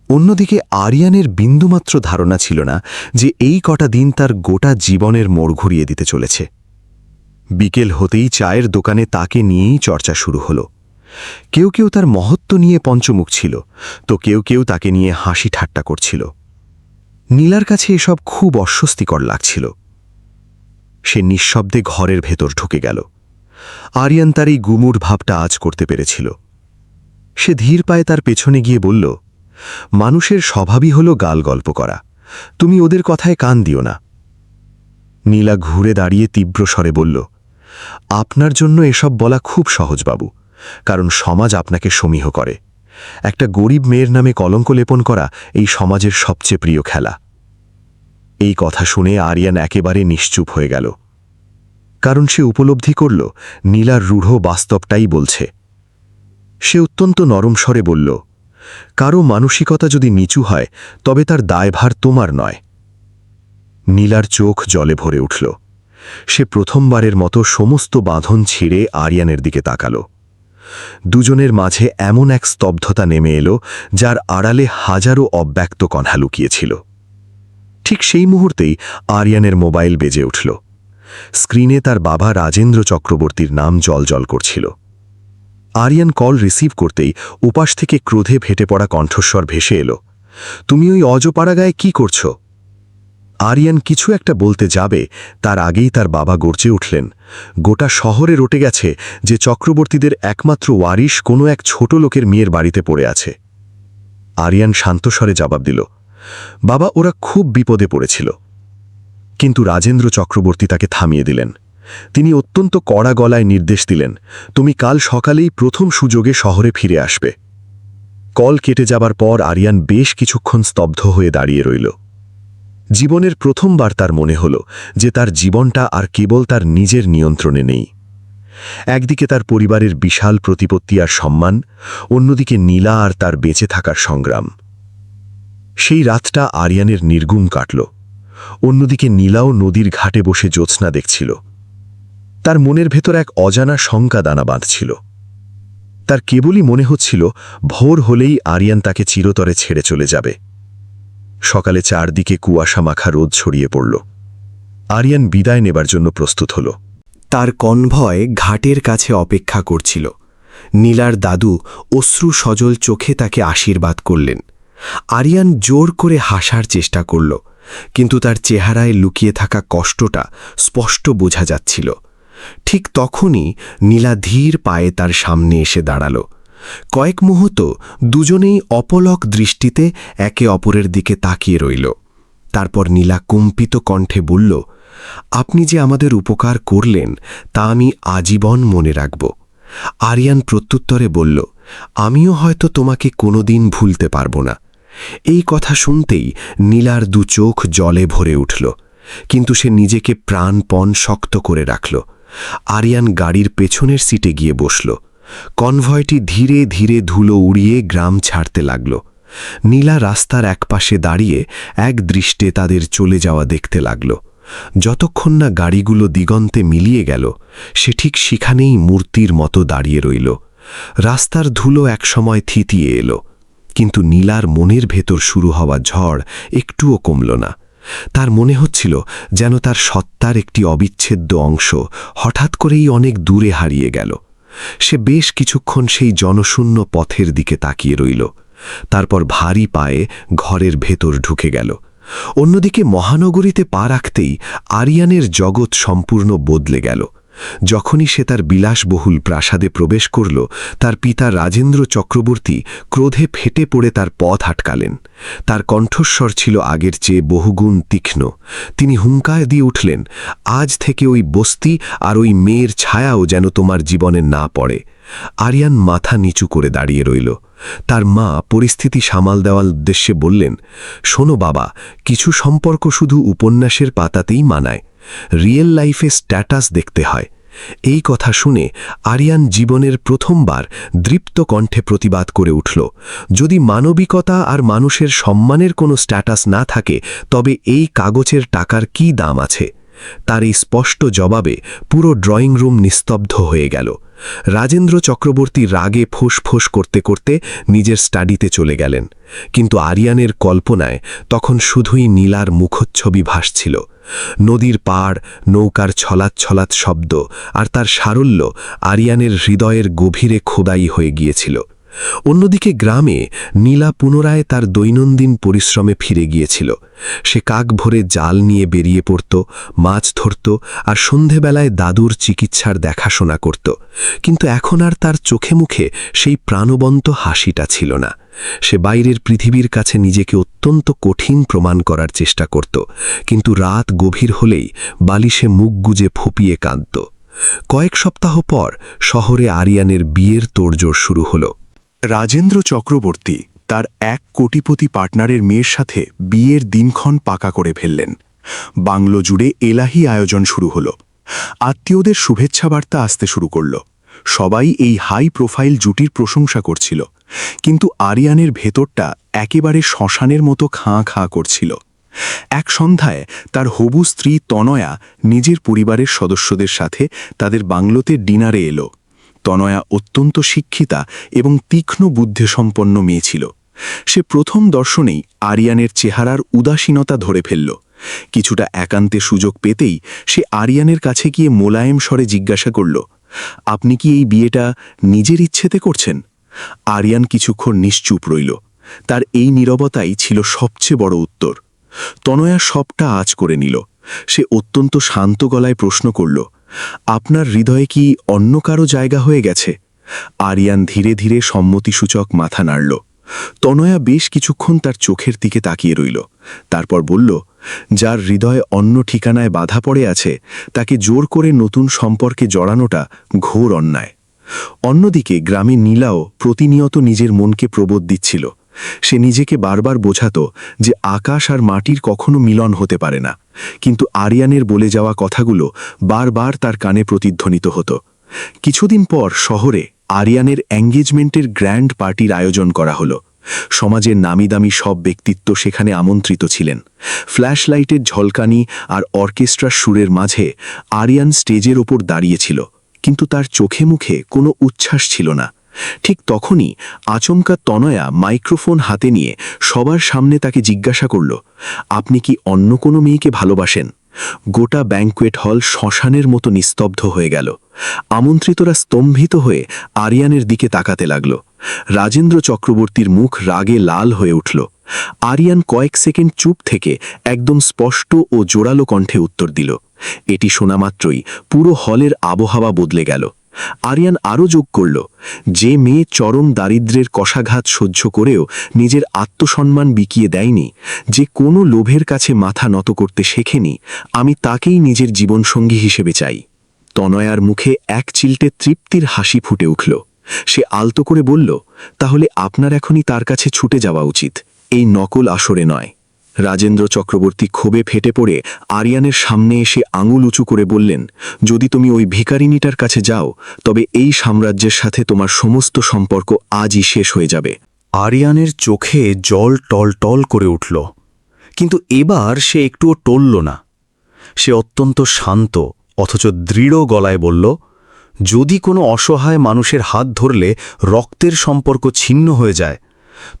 অন্যদিকে আরিয়ানের বিন্দুমাত্র ধারণা ছিল না যে এই কটা দিন তার গোটা জীবনের মোড় ঘুরিয়ে দিতে চলেছে। বিকেল হতেই চায়ের দোকানে তাকে নিয়েই চর্চা শুরু হলো। কেউ কেউ তার মহত্ব নিয়ে পঞ্চমুখ ছিল, তো কেউ কেউ তাকে নিয়ে হাসি ঠাট্টা করছিল। নীলার কাছে এসব খুব অস্বস্তিকর লাগছিল। সে নিঃশব্দে ঘরের ভেতর ঢুকে গেল। আরিয়ান তার এই গুমুর ভাবটা আজ করতে পেরেছিল। সে ধীর পায়ে তার পেছনে গিয়ে বলল, মানুষের স্বভাবই হল গাল গল্প করা, তুমি ওদের কথায় কান দিও না। নীলা ঘুরে দাঁড়িয়ে তীব্র স্বরে বলল, আপনার জন্য এসব বলা খুব সহজ বাবু, কারণ সমাজ আপনাকে সমীহ করে। একটা গরিব মেয়ের নামে কলঙ্ক লেপন করা এই সমাজের সবচেয়ে প্রিয় খেলা। এই কথা শুনে আরিয়ান একেবারে নিশ্চুপ হয়ে গেল, কারণ সে উপলব্ধি করল নীলার রূঢ় বাস্তবটাই বলছে। সে অত্যন্ত নরম স্বরে বলল, কারো মানসিকতা যদি নিচু হয় তবে তার দায়ভার তোমার নয়। নীলার চোখ জলে ভরে উঠল। সে প্রথমবারের মতো সমস্ত বাঁধন ছিঁড়ে আরিয়ানের দিকে তাকাল। দুজনের মাঝে এমন এক স্তব্ধতা নেমে এলো যার আড়ালে হাজারো অব্যক্ত কণা লুকিয়েছিল। ঠিক সেই মুহূর্তেই আরিয়ানের মোবাইল বেজে উঠল। স্ক্রিনে তার বাবা রাজেন্দ্র চক্রবর্তীর নাম জলজল করছিল। আরিয়ান কল রিসিভ করতেই উপাস থেকে ক্রোধে ফেটে পড়া কণ্ঠস্বর ভেসে এলো, তুমি ওই অজপাড়াগায় কি করছো? আরিয়ান কিছু একটা বলতে যাবে তার আগেই তার বাবা গর্জে উঠলেন, গোটা শহরে রটে গেছে যে চক্রবর্তীদের একমাত্র ওয়ারিশ কোনো এক ছোট লোকের মেয়ের বাড়িতে পড়ে আছে। আরিয়ান শান্তস্বরে জবাব দিল, বাবা, ওরা খুব বিপদে পড়েছিল। কিন্তু রাজেন্দ্র চক্রবর্তী তাকে থামিয়ে দিলেন। তিনি অত্যন্ত কড়া গলায় নির্দেশ দিলেন, তুমি কাল সকালেই প্রথম সুযোগে শহরে ফিরে আসবে। কল কেটে যাবার পর আরিয়ান বেশ কিছুক্ষণ স্তব্ধ হয়ে দাঁড়িয়ে রইল। জীবনের প্রথমবার তার মনে হল যে তার জীবনটা আর কেবল তার নিজের নিয়ন্ত্রণে নেই। একদিকে তার পরিবারের বিশাল প্রতিপত্তি আর সম্মান, অন্যদিকে নীলা আর তার বেঁচে থাকার সংগ্রাম। সেই রাতটা আরিয়ানের নির্গুম কাটল। অন্যদিকে নীলাও নদীর ঘাটে বসে জ্যোৎস্না দেখছিল। তার মনের ভেতর এক অজানা শঙ্কা দানা বাঁধছিল। তার কেবলই মনে হচ্ছিল ভোর হলেই আরিয়ান তাকে চিরতরে ছেড়ে চলে যাবে। সকালে চারদিকে কুয়াশা মাখা রোদ ছড়িয়ে পড়ল। আরিয়ান বিদায় নেবার জন্য প্রস্তুত হল। তার কনভয় ঘাটের কাছে অপেক্ষা করছিল। নীলার দাদু অশ্রু সজল চোখে তাকে আশীর্বাদ করলেন। আরিয়ান জোর করে হাসার চেষ্টা করল, কিন্তু তার চেহারায় লুকিয়ে থাকা কষ্টটা স্পষ্ট বোঝা যাচ্ছিল। ঠিক তখনই নীলা ধীর পায়ে তার সামনে এসে দাঁড়াল। কয়েক মুহূর্ত দুজনেই অপলক দৃষ্টিতে একে অপরের দিকে তাকিয়ে রইল। তারপর নীলা কম্পিত কণ্ঠে বলল, আপনি যে আমাদের উপকার করলেন তা আমি আজীবন মনে রাখব। আরিয়ান প্রত্যুত্তরে বলল, আমিও হয়তো তোমাকে কোনোদিন ভুলতে পারব না। এই কথা শুনতেই নীলার দু চোখ জলে ভরে উঠল, কিন্তু সে নিজেকে প্রাণপণ শক্ত করে রাখল। আরিয়ান গাড়ির পেছনের সিটে গিয়ে বসল। কনভয়টি ধীরে ধীরে ধুলো উড়িয়ে গ্রাম ছাড়তে লাগল। নীলা রাস্তার একপাশে দাঁড়িয়ে এক দৃষ্টে তাদের চলে যাওয়া দেখতে লাগল। যতক্ষণ না গাড়িগুলো দিগন্তে মিলিয়ে গেল, সে ঠিক সেখানেই মূর্তির মতো দাঁড়িয়ে রইল। রাস্তার ধুলো একসময় থিতিয়ে এলো, কিন্তু নীলার মনের ভেতর শুরু হওয়া ঝড় একটুও কমল না। তার মনে হচ্ছিল যেন তার সত্তার একটি অবিচ্ছেদ্য অংশ হঠাৎ করেই অনেক দূরে হারিয়ে গেল। সে বেশ কিছুক্ষণ সেই জনশূন্য পথের দিকে তাকিয়ে রইল, তারপর ভারী পায়ে ঘরের ভেতর ঢুকে গেল। অন্যদিকে মহানগরীতে পা রাখতেই আরিয়ানের জগৎ সম্পূর্ণ বদলে গেল। যখনই সে তার বিলাসবহুল প্রাসাদে প্রবেশ করল, তার পিতা রাজেন্দ্র চক্রবর্তী ক্রোধে ফেটে পড়ে তার পথ আটকালেন। তার কণ্ঠস্বর ছিল আগের চেয়ে বহুগুণ তীক্ষ্ণ। তিনি হুঙ্কার দিয়ে উঠলেন, আজ থেকে ওই বস্তি আর ওই মেয়ের ছায়াও যেন তোমার জীবনে না পড়ে। আরিয়ান মাথা নিচু করে দাঁড়িয়ে রইল। তার মা পরিস্থিতি সামাল দেওয়ার উদ্দেশ্যে বললেন, শোনো বাবা, কিছু সম্পর্ক শুধু উপন্যাসের পাতাতেই মানায়, রিয়েল লাইফে স্ট্যাটাস দেখতে হয়। এই কথা শুনে আরিয়ান জীবনের প্রথমবার দৃপ্ত কণ্ঠে প্রতিবাদ করে উঠল, যদি মানবিকতা আর মানুষের সম্মানের কোনো স্ট্যাটাস না থাকে তবে এই কাগজের টাকার কী দাম আছে? তার এই স্পষ্ট জবাবে পুরো ড্রয়িং রুম নিস্তব্ধ হয়ে গেল। রাজেন্দ্র চক্রবর্তী রাগে ফোঁস করতে করতে নিজের স্টাডিতে চলে গেলেন, কিন্তু আরিয়ানের কল্পনায় তখন শুধুই নীলার মুখচ্ছবি ভাসছিল। নদীর পাড়, নৌকার ছলাৎ শব্দ আর তার সারল্য আরিয়ানের হৃদয়ের গভীরে খোদাই হয়ে গিয়েছিল। অন্যদিকে গ্রামে নীলা পুনরায় তার দৈনন্দিন পরিশ্রমে ফিরে গিয়েছিল। সে কাক ভরে জাল নিয়ে বেরিয়ে পড়ত, মাছ ধরত আর সন্ধেবেলায় দাদুর চিকিৎসার দেখাশোনা করত। কিন্তু এখন আর তার চোখে মুখে সেই প্রাণবন্ত হাসিটা ছিল না। সে বাইরের পৃথিবীর কাছে নিজেকে অত্যন্ত কঠিন প্রমাণ করার চেষ্টা করত, কিন্তু রাত গভীর হলেই বালিশে মুখ গুজে ফুঁপিয়ে কাঁদত। কয়েক সপ্তাহ পর শহরে আরিয়ানের বিয়ের তোড়জোড় শুরু হলো। রাজেন্দ্র চক্রবর্তী তার 1 কোটিপতি পার্টনারের মেয়ের সাথে বিয়ের দিনক্ষণ পাকা করে ফেললেন। বাংলো জুড়ে এলাহি আয়োজন শুরু হলো। আত্মীয়দের শুভেচ্ছা বার্তা আসতে শুরু করল। সবাই এই হাই প্রোফাইল জুটির প্রশংসা করছিল, কিন্তু আরিয়ানের ভেতরটা একেবারে শ্মশানের মতো খাঁ খাঁ করছিল। এক সন্ধ্যায় তার হবু স্ত্রী তনয়া নিজের পরিবারের সদস্যদের সাথে তাদের বাংলোতে ডিনারে এলো। তনয়া অত্যন্ত শিক্ষিতা এবং তীক্ষ্ণ বুদ্ধিসম্পন্ন মেয়ে ছিল। সে প্রথম দর্শনেই আরিয়ানের চেহারার উদাসীনতা ধরে ফেলল। কিছুটা একান্তে সুযোগ পেতেই সে আরিয়ানের কাছে গিয়ে মোলায়েম স্বরে জিজ্ঞাসা করল, আপনি কি এই বিয়েটা নিজের ইচ্ছেতে করছেন? আরিয়ান কিছুক্ষণ নিশ্চুপ রইল। তার এই নীরবতাই ছিল সবচেয়ে বড় উত্তর। তনয়া সবটা আঁচ করে নিল। সে অত্যন্ত শান্ত গলায় প্রশ্ন করল, আপনার হৃদয়ে কি অন্য কারো জায়গা হয়ে গেছে? আরিয়ান ধীরে ধীরে সম্মতিসূচক মাথা নাড়ল। তনয়া বেশ কিছুক্ষণ তার চোখের দিকে তাকিয়ে রইল। তারপর বলল, যার হৃদয়ে অন্য ঠিকানায় বাধা পড়ে আছে তাকে জোর করে নতুন সম্পর্কে জড়ানোটা ঘোর অন্যায়। অন্যদিকে গ্রামে নীলাও প্রতিনিয়ত নিজের মনকে প্রবোধ দিচ্ছিল। সে নিজেকে বারবার বোঝাত যে আকাশ আর মাটির কখনো মিলন হতে পারে না, কিন্তু আরিয়ানের বলে যাওয়া কথাগুলো বারবার তার কানে প্রতিধ্বনিত হতো। কিছুদিন পর শহরে আরিয়ানের এঙ্গেজমেন্টের গ্র্যান্ড পার্টির আয়োজন করা হলো। সমাজের নামিদামি সব ব্যক্তিত্ব সেখানে আমন্ত্রিত ছিলেন। ফ্ল্যাশ লাইটের ঝলকানি আর অর্কেস্ট্রার সুরের মাঝে আরিয়ান স্টেজের ওপর দাঁড়িয়েছিল, কিন্তু তার চোখে মুখে কোনো উচ্ছ্বাস ছিল না। ঠিক তখনই আচমকা তনয়া মাইক্রোফোন হাতে নিয়ে সবার সামনে তাকে জিজ্ঞাসা করল, আপনি কি অন্য কোনো মেয়েকে ভালোবাসেন? গোটা ব্যাংকুয়েট হল শ্মশানের মতো নিস্তব্ধ হয়ে গেল। আমন্ত্রিতরা স্তম্ভিত হয়ে আরিয়ানের দিকে তাকাতে লাগল। রাজেন্দ্র চক্রবর্তীর মুখ রাগে লাল হয়ে উঠল। আরিয়ান কয়েক সেকেন্ড চুপ থেকে একদম স্পষ্ট ও জোরালো কণ্ঠে উত্তর দিল। এটি শোনা মাত্রই পুরো হলের আবহাওয়া বদলে গেল। আরিয়ান আরও যোগ করল, যে মেয়ে চরম দারিদ্র্যের কষাঘাত সহ্য করেও নিজের আত্মসম্মান বিকিয়ে দেয়নি, যে কোনো লোভের কাছে মাথা নত করতে শেখেনি, আমি তাকেই নিজের জীবনসঙ্গী হিসেবে চাই। তনয়ার মুখে এক চিলটে তৃপ্তির হাসি ফুটে উঠল। সে আলতো করে বলল, তাহলে আপনার এখনই তার কাছে ছুটে যাওয়া উচিত, এই নকল আসরে নয়। রাজেন্দ্র চক্রবর্তী ক্ষোভে ফেটে পড়ে আরিয়ানের সামনে এসে আঙুল উঁচু করে বললেন, যদি তুমি ওই ভিখারিনীটার কাছে যাও তবে এই সাম্রাজ্যের সাথে তোমার সমস্ত সম্পর্ক আজই শেষ হয়ে যাবে। আরিয়ানের চোখে জল টলটল করে উঠল, কিন্তু এবার সে একটুও টলল না। সে অত্যন্ত শান্ত অথচ দৃঢ় গলায় বলল, যদি কোনো অসহায় মানুষের হাত ধরলে রক্তের সম্পর্ক ছিন্ন হয়ে যায়,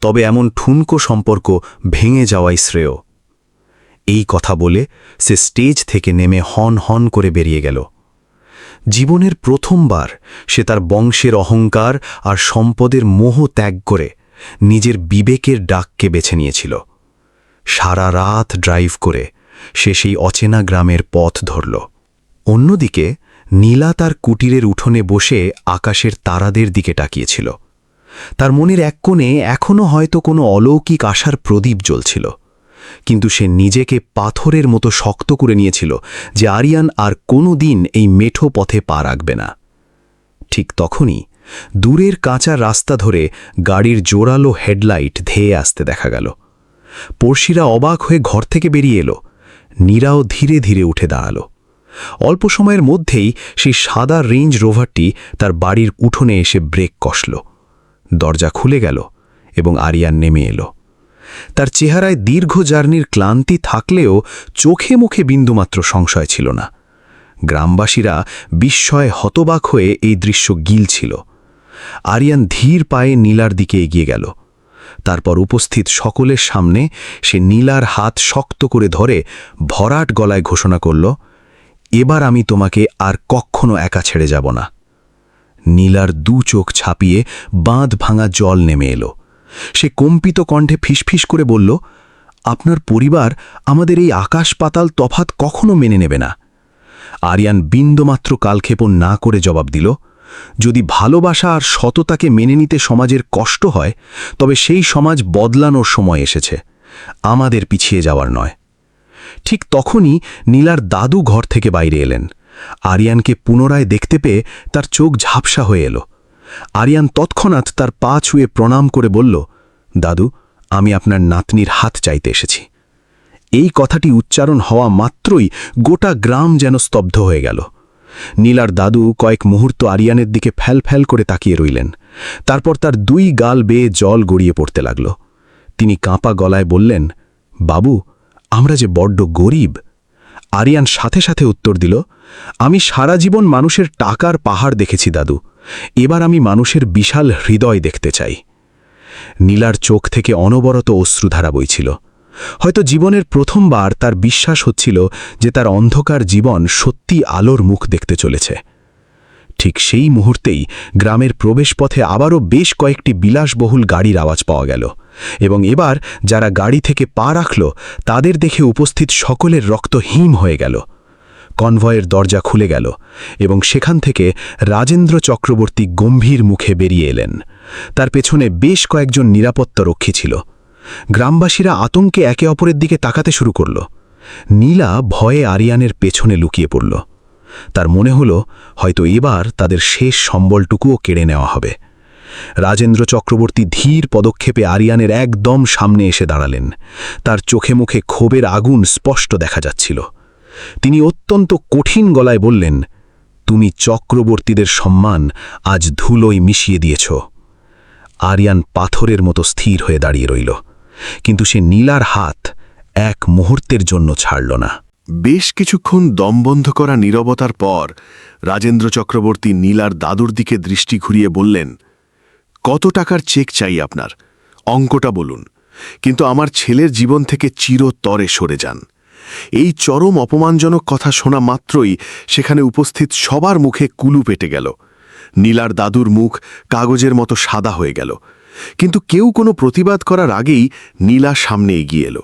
তবে এমন ঠুনকো সম্পর্ক ভেঙে যাওয়াই শ্রেয়। এই কথা বলে সে স্টেজ থেকে নেমে হন হন করে বেরিয়ে গেল। জীবনের প্রথমবার সে তার বংশের অহংকার আর সম্পদের মোহ ত্যাগ করে নিজের বিবেকের ডাককে বেছে নিয়েছিল। সারা রাত ড্রাইভ করে সে সেই অচেনা গ্রামের পথ ধরল। অন্যদিকে নীলা তার কুটিরের উঠোনে বসে আকাশের তারাদের দিকে তাকিয়েছিল। তার মনের এক কোণে এখনও হয়তো কোনো অলৌকিক আশার প্রদীপ জ্বলছিল, কিন্তু সে নিজেকে পাথরের মতো শক্ত করে নিয়েছিল যে আরিয়ান আর কোনো দিন এই মেঠো পথে পা রাখবে না। ঠিক তখনই দূরের কাঁচা রাস্তা ধরে গাড়ির জোরালো হেডলাইট ধেয়ে আসতে দেখা গেল। পড়শিরা অবাক হয়ে ঘর থেকে বেরিয়ে এলো। নীরাও ধীরে ধীরে উঠে দাঁড়াল। অল্প সময়ের মধ্যেই সেই সাদা রেঞ্জ রোভারটি তার বাড়ির উঠোনে এসে ব্রেক কষল। দরজা খুলে গেল এবং আরিয়ান নেমে এলো। তার চেহারায় দীর্ঘ জার্নির ক্লান্তি থাকলেও চোখে মুখে বিন্দুমাত্র সংশয় ছিল না। গ্রামবাসীরা বিস্ময়ে হতবাক হয়ে এই দৃশ্য গিলছিল। আরিয়ান ধীর পায়ে নীলার দিকে এগিয়ে গেল। তারপর উপস্থিত সকলের সামনে সে নীলার হাত শক্ত করে ধরে ভরাট গলায় ঘোষণা করল, এবার আমি তোমাকে আর কখনো একা ছেড়ে যাব না। নীলার দু চোখ ছাপিয়ে বাঁধ ভাঙা জল নেমে এলো। সে কম্পিত কণ্ঠে ফিসফিস করে বলল, আপনার পরিবার আমাদের এই আকাশ পাতাল তফাৎ কখনো মেনে নেবে না। আরিয়ান বিন্দুমাত্র কালক্ষেপণ না করে জবাব দিল, যদি ভালোবাসা আর সততাকে মেনে নিতে সমাজের কষ্ট হয়, তবে সেই সমাজ বদলানোর সময় এসেছে, আমাদের পিছিয়ে যাওয়ার নয়। ঠিক তখনই নীলার দাদু ঘর থেকে বাইরে এলেন। আরিয়ানকে পুনরায় দেখতে পেয়ে তার চোখ ঝাপসা হয়ে এলো। আরিয়ান তৎক্ষণাৎ তার পা ছুঁয়ে প্রণাম করে বলল, দাদু, আমি আপনার নাতনির হাত চাইতে এসেছি। এই কথাটি উচ্চারণ হওয়া মাত্রই গোটা গ্রাম যেন স্তব্ধ হয়ে গেল। নীলার দাদু কয়েক মুহূর্ত আরিয়ানের দিকে ফ্যাল করে তাকিয়ে রইলেন। তারপর তার দুই গাল বেয়ে জল গড়িয়ে পড়তে লাগল। তিনি কাঁপা গলায় বললেন, বাবু, আমরা যে বড্ড গরিব। আরিয়ান সাথে সাথে উত্তর দিল, আমি সারা জীবন মানুষের টাকার পাহাড় দেখেছি দাদু, এবার আমি মানুষের বিশাল হৃদয় দেখতে চাই। নীলার চোখ থেকে অনবরত অশ্রুধারা বইছিল। হয়তো জীবনের প্রথমবার তার বিশ্বাস হচ্ছিল যে তার অন্ধকার জীবন সত্যি আলোর মুখ দেখতে চলেছে। ঠিক সেই মুহূর্তেই গ্রামের প্রবেশপথে আবারও বেশ কয়েকটি বিলাসবহুল গাড়ির আওয়াজ পাওয়া গেল, এবং এবার যারা গাড়ি থেকে পা রাখল তাদের দেখে উপস্থিত সকলের রক্ত হিম হয়ে গেল। কনভয়ের দরজা খুলে গেল এবং সেখান থেকে রাজেন্দ্র চক্রবর্তী গম্ভীর মুখে বেরিয়ে এলেন। তার পেছনে বেশ কয়েকজন নিরাপত্তারক্ষী ছিল। গ্রামবাসীরা আতঙ্কে একে অপরের দিকে তাকাতে শুরু করল। নীলা ভয়ে আরিয়ানের পেছনে লুকিয়ে পড়ল। তার মনে হল হয়তো এবার তাদের শেষ সম্বলটুকুও কেড়ে নেওয়া হবে। রাজেন্দ্র চক্রবর্তী ধীর পদক্ষেপে আরিয়ানের একদম সামনে এসে দাঁড়ালেন। তার চোখে মুখে ক্ষোভের আগুন স্পষ্ট দেখা যাচ্ছিল। তিনি অত্যন্ত কঠিন গলায় বললেন, তুমি চক্রবর্তীদের সম্মান আজ ধুলোয় মিশিয়ে দিয়েছ। আরিয়ান পাথরের মতো স্থির হয়ে দাঁড়িয়ে রইল, কিন্তু সে নীলার হাত এক মুহূর্তের জন্য ছাড়ল না। বেশ কিছুক্ষণ দমবন্ধ করা নীরবতার পর রাজেন্দ্র চক্রবর্তী নীলার দাদুর দিকে দৃষ্টি ঘুরিয়ে বললেন, কত টাকার চেক চাই আপনার? অঙ্কটা বলুন, কিন্তু আমার ছেলের জীবন থেকে চিরতরে সরে যান। এই চরম অপমানজনক কথা শোনা মাত্রই সেখানে উপস্থিত সবার মুখে কুলু পেটে গেল। নীলার দাদুর মুখ কাগজের মতো সাদা হয়ে গেল, কিন্তু কেউ কোনো প্রতিবাদ করার আগেই নীলা সামনে এগিয়ে এলো।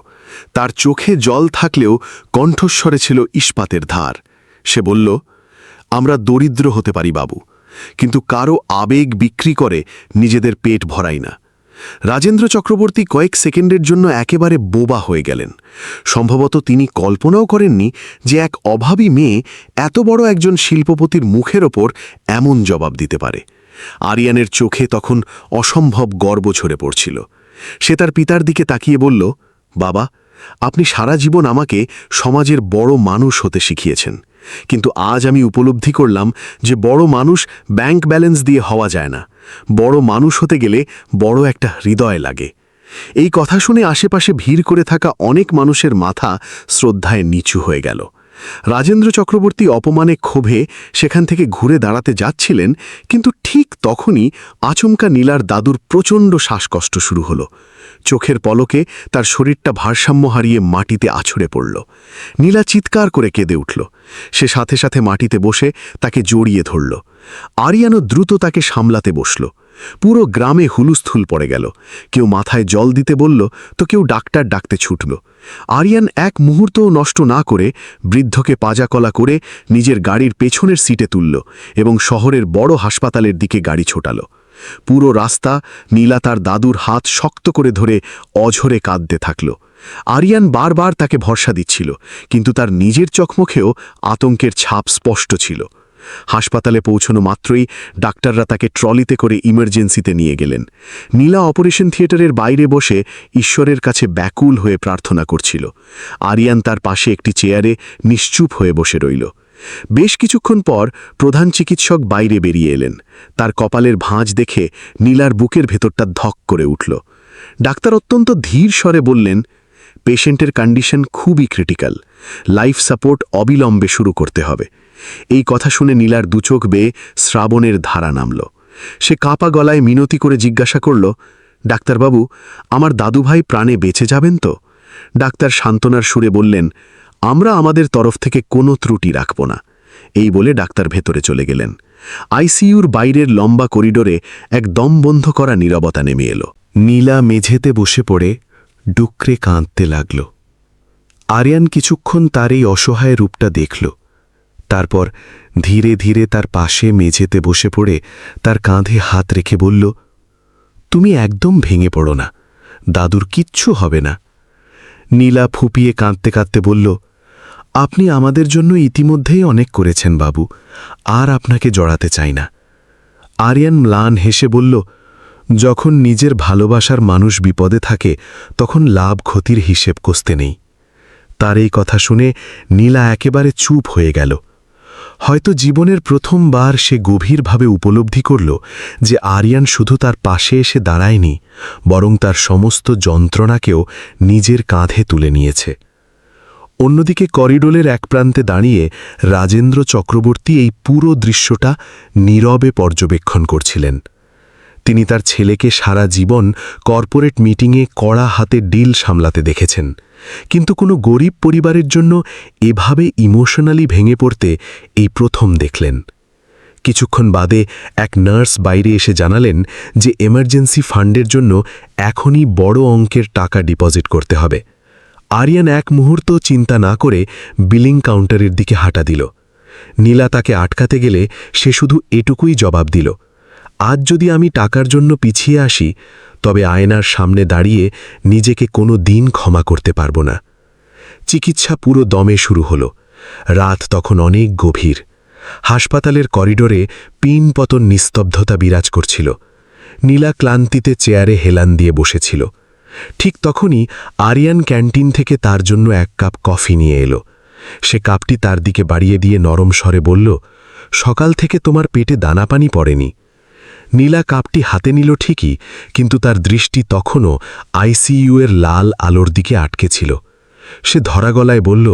তার চোখে জল থাকলেও কণ্ঠস্বরে ছিল ইস্পাতের ধার। সে বলল, আমরা দরিদ্র হতে পারি বাবু, কিন্তু কারো আবেগ বিক্রি করে নিজেদের পেট ভরাই না। রাজেন্দ্র চক্রবর্তী কয়েক সেকেন্ডের জন্য একেবারে বোবা হয়ে গেলেন। সম্ভবত তিনি কল্পনাও করেননি যে এক অভাবী মেয়ে এত বড় একজন শিল্পপতির মুখের ওপর এমন জবাব দিতে পারে। আরিয়ানের চোখে তখন অসম্ভব গর্ব ঝরে পড়ছিল। সে তার পিতার দিকে তাকিয়ে বলল, বাবা, আপনি সারা জীবন আমাকে সমাজের বড় মানুষ হতে শিখিয়েছেন, কিন্তু আজ আমি উপলব্ধি করলাম যে বড় মানুষ ব্যাংক ব্যালেন্স দিয়ে হওয়া যায় না। বড় মানুষ হতে গেলে বড় একটা হৃদয় লাগে। এই কথা শুনে আশেপাশে ভিড় করে থাকা অনেক মানুষের মাথা শ্রদ্ধায় নিচু হয়ে গেল। রাজেন্দ্র চক্রবর্তী অপমানে ক্ষোভে সেখান থেকে ঘুরে দাঁড়াতে যাচ্ছিলেন, কিন্তু ঠিক তখনই আচমকা নীলার দাদুর প্রচণ্ড শ্বাসকষ্ট শুরু হলো। চোখের পলকে তার শরীরটা ভারসাম্য হারিয়ে মাটিতে আছড়ে পড়ল। নীলা চিৎকার করে কেঁদে উঠল। সে সাথে সাথে মাটিতে বসে তাকে জড়িয়ে ধরল। আরিয়ানও দ্রুত তাকে সামলাতে বসল। পুরো গ্রামে হুলুস্থুল পড়ে গেল। কেউ মাথায় জল দিতে বলল, তো কেউ ডাক্তার ডাকতে ছুটল। আরিয়ান এক মুহূর্তও নষ্ট না করে বৃদ্ধকে পাজাকলা করে নিজের গাড়ির পেছনের সিটে তুলল এবং শহরের বড় হাসপাতালের দিকে গাড়ি ছোটাল। পুরো রাস্তা নীলা তার দাদুর হাত শক্ত করে ধরে অঝরে কাঁদতে থাকল। আরিয়ান বারবার তাকে ভরসা দিচ্ছিল, কিন্তু তার নিজের চোখমুখেও আতঙ্কের ছাপ স্পষ্ট ছিল। হাসপাতালে পৌঁছানো মাত্রই ডাক্তাররা তাকে ট্রলিতে করে ইমার্জেন্সিতে নিয়ে গেলেন। নীলা অপারেশন থিয়েটারের বাইরে বসে ঈশ্বরের কাছে ব্যাকুল হয়ে প্রার্থনা করছিল। আরিয়ান তার পাশে একটি চেয়ারে নিশ্চুপ হয়ে বসে রইল। বেশ কিছুক্ষণ পর প্রধান চিকিৎসক বাইরে বেরিয়ে এলেন। তার কপালের ভাঁজ দেখে নীলার বুকের ভেতরটা ধক করে উঠল। ডাক্তার অত্যন্ত ধীর স্বরে বললেন, পেশেন্টের কন্ডিশন খুবই ক্রিটিক্যাল, লাইফ সাপোর্ট অবিলম্বে শুরু করতে হবে। এই কথা শুনে নীলার দুচোখ বেয়ে শ্রাবণের ধারা নামল। সে কাঁপা গলায় মিনতি করে জিজ্ঞাসা করল, ডাক্তারবাবু, আমার দাদুভাই প্রাণে বেঁচে যাবেন তো? ডাক্তার সান্ত্বনার সুরে বললেন, আমরা আমাদের তরফ থেকে কোনো ত্রুটি রাখব না। এই বলে ডাক্তার ভেতরে চলে গেলেন। আইসিইউর বাইরের লম্বা করিডোরে এক দম বন্ধ করা নীরবতা নেমে এলো। নীলা মেঝেতে বসে পড়ে ডুকরে কাঁদতে লাগল। আরিয়ান কিছুক্ষণ তার এই অসহায় রূপটা দেখল। তারপর ধীরে ধীরে তার পাশে মেঝেতে বসে পড়ে তার কাঁধে হাত রেখে বলল, তুমি একদম ভেঙে পড়ো না, দাদুর কিচ্ছু হবে না। নীলা ফুপিয়ে কাঁদতে কাঁদতে বলল, আপনি আমাদের জন্য ইতিমধ্যেই অনেক করেছেন বাবু, আর আপনাকে জড়াতে চাই না। আরিয়ান ম্লান হেসে বলল, যখন নিজের ভালোবাসার মানুষ বিপদে থাকে তখন লাভ ক্ষতির হিসেব কষতে নেই। তার এই কথা শুনে নীলা একেবারে চুপ হয়ে গেল। হয়তো জীবনের প্রথমবার সে গভীরভাবে উপলব্ধি করল যে আরিয়ান শুধু তার পাশে এসে দাঁড়ায়নি, বরং তার সমস্ত যন্ত্রণাকেও নিজের কাঁধে তুলে নিয়েছে। অন্যদিকে করিডোরের এক প্রান্তে দাঁড়িয়ে রাজেন্দ্র চক্রবর্তী এই পুরো দৃশ্যটা নীরবে পর্যবেক্ষণ করছিলেন। তিনি তার ছেলেকে সারা জীবন কর্পোরেট মিটিংয়ে কড়া হাতে ডিল সামলাতে দেখেছেন, কিন্তু কোনো গরিব পরিবারের জন্য এভাবে ইমোশনালি ভেঙে পড়তে এই প্রথম দেখলেন। কিছুক্ষণ বাদে এক নার্স বাইরে এসে জানালেন যে এমার্জেন্সি ফান্ডের জন্য এখনই বড় অঙ্কের টাকা ডিপোজিট করতে হবে। আরিয়ান এক মুহূর্ত চিন্তা না করে বিলিং কাউন্টারের দিকে হাঁটা দিল। নীলা তাকে আটকাতে গেলে সে শুধু এটুকুই জবাব দিল, আজ যদি আমি টাকার জন্য পিছিয়ে আসি তবে আয়নার সামনে দাঁড়িয়ে নিজেকে কোনো দিন ক্ষমা করতে পারব না। চিকিৎসা পুরো দমে শুরু হল। রাত তখন অনেক গভীর। হাসপাতালের করিডোরে পিনপতন নিস্তব্ধতা বিরাজ করছিল। নীলা ক্লান্তিতে চেয়ারে হেলান দিয়ে বসেছিল। ঠিক তখনই আরিয়ান ক্যান্টিন থেকে তার জন্য এক কাপ কফি নিয়ে এলো। সে কাপটি তার দিকে বাড়িয়ে দিয়ে নরম স্বরে বলল, সকাল থেকে তোমার পেটে দানাপানি পড়েনি। নীলা কাপটি হাতে নিল ঠিকই, কিন্তু তার দৃষ্টি তখনও আইসিইউয়ের লাল আলোর দিকে আটকে ছিল। সে ধরা গলায় বলল,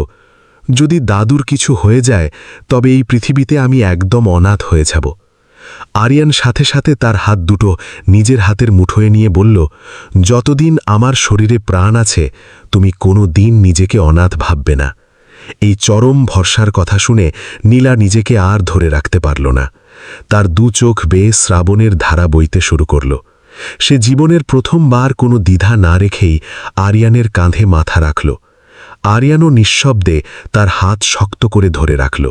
যদি দাদুর কিছু হয়ে যায় তবে এই পৃথিবীতে আমি একদম অনাথ হয়ে যাব। আরিয়ান সাথে সাথে তার হাত দুটো নিজের হাতের মুঠোয় নিয়ে বলল, যতদিন আমার শরীরে প্রাণ আছে তুমি কোনো দিন নিজেকে অনাথ ভাববে না। এই চরম ভরসার কথা শুনে নীলা নিজেকে আর ধরে রাখতে পারল না। তার দু চোখ বেয়ে শ্রাবণের ধারা বইতে শুরু করল। সে জীবনের প্রথমবার কোনো দ্বিধা না রেখেই আরিয়ানের কাঁধে মাথা রাখল। আরিয়ানও নিঃশব্দে তার হাত শক্ত করে ধরে রাখল।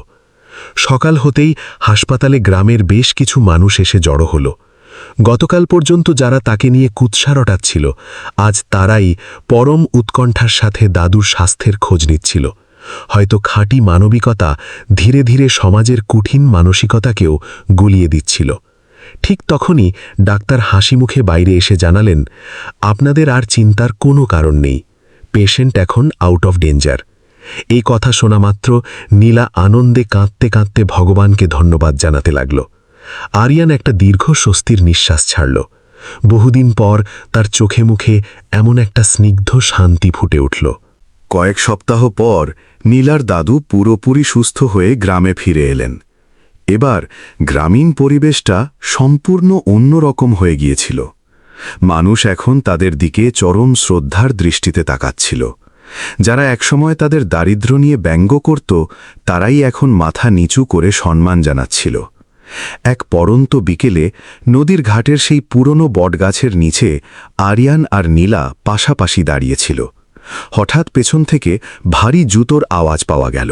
সকাল হতেই হাসপাতালে গ্রামের বেশ কিছু মানুষ এসে জড়ো হল। গতকাল পর্যন্ত যারা তাকে নিয়ে কুৎসা রটাচ্ছিল, আজ তারাই পরম উৎকণ্ঠার সাথে দাদুর স্বাস্থ্যের খোঁজ নিচ্ছিল। হয়তো খাঁটি মানবিকতা ধীরে ধীরে সমাজের কঠিন মানসিকতাকেও গুলিয়ে দিচ্ছিল। ঠিক তখনই ডাক্তার হাসি মুখে বাইরে এসে জানালেন, আপনাদের আর চিন্তার কোনো কারণ নেই, পেশেন্ট এখন আউট অফ ডেঞ্জার। এই কথা শোনা মাত্র নীলা আনন্দে কাঁদতে কাঁদতে ভগবানকে ধন্যবাদ জানাতে লাগল। আরিয়ান একটা দীর্ঘ স্বস্তির নিঃশ্বাস ছাড়ল। বহুদিন পর তার চোখে মুখে এমন একটা স্নিগ্ধ শান্তি ফুটে উঠল। কয়েক সপ্তাহ পর নীলার দাদু পুরোপুরি সুস্থ হয়ে গ্রামে ফিরে এলেন। এবার গ্রামীণ পরিবেশটা সম্পূর্ণ অন্যরকম হয়ে গিয়েছিল। মানুষ এখন তাদের দিকে চরম শ্রদ্ধার দৃষ্টিতে তাকাচ্ছিল। যারা একসময় তাদের দারিদ্র্য নিয়ে ব্যঙ্গ করত, তারাই এখন মাথা নিচু করে সম্মান জানাচ্ছিল। এক পরন্ত বিকেলে নদীর ঘাটের সেই পুরনো বটগাছের নিচে আরিয়ান আর নীলা পাশাপাশি দাঁড়িয়েছিল। হঠাৎ পেছন থেকে ভারী জুতোর আওয়াজ পাওয়া গেল।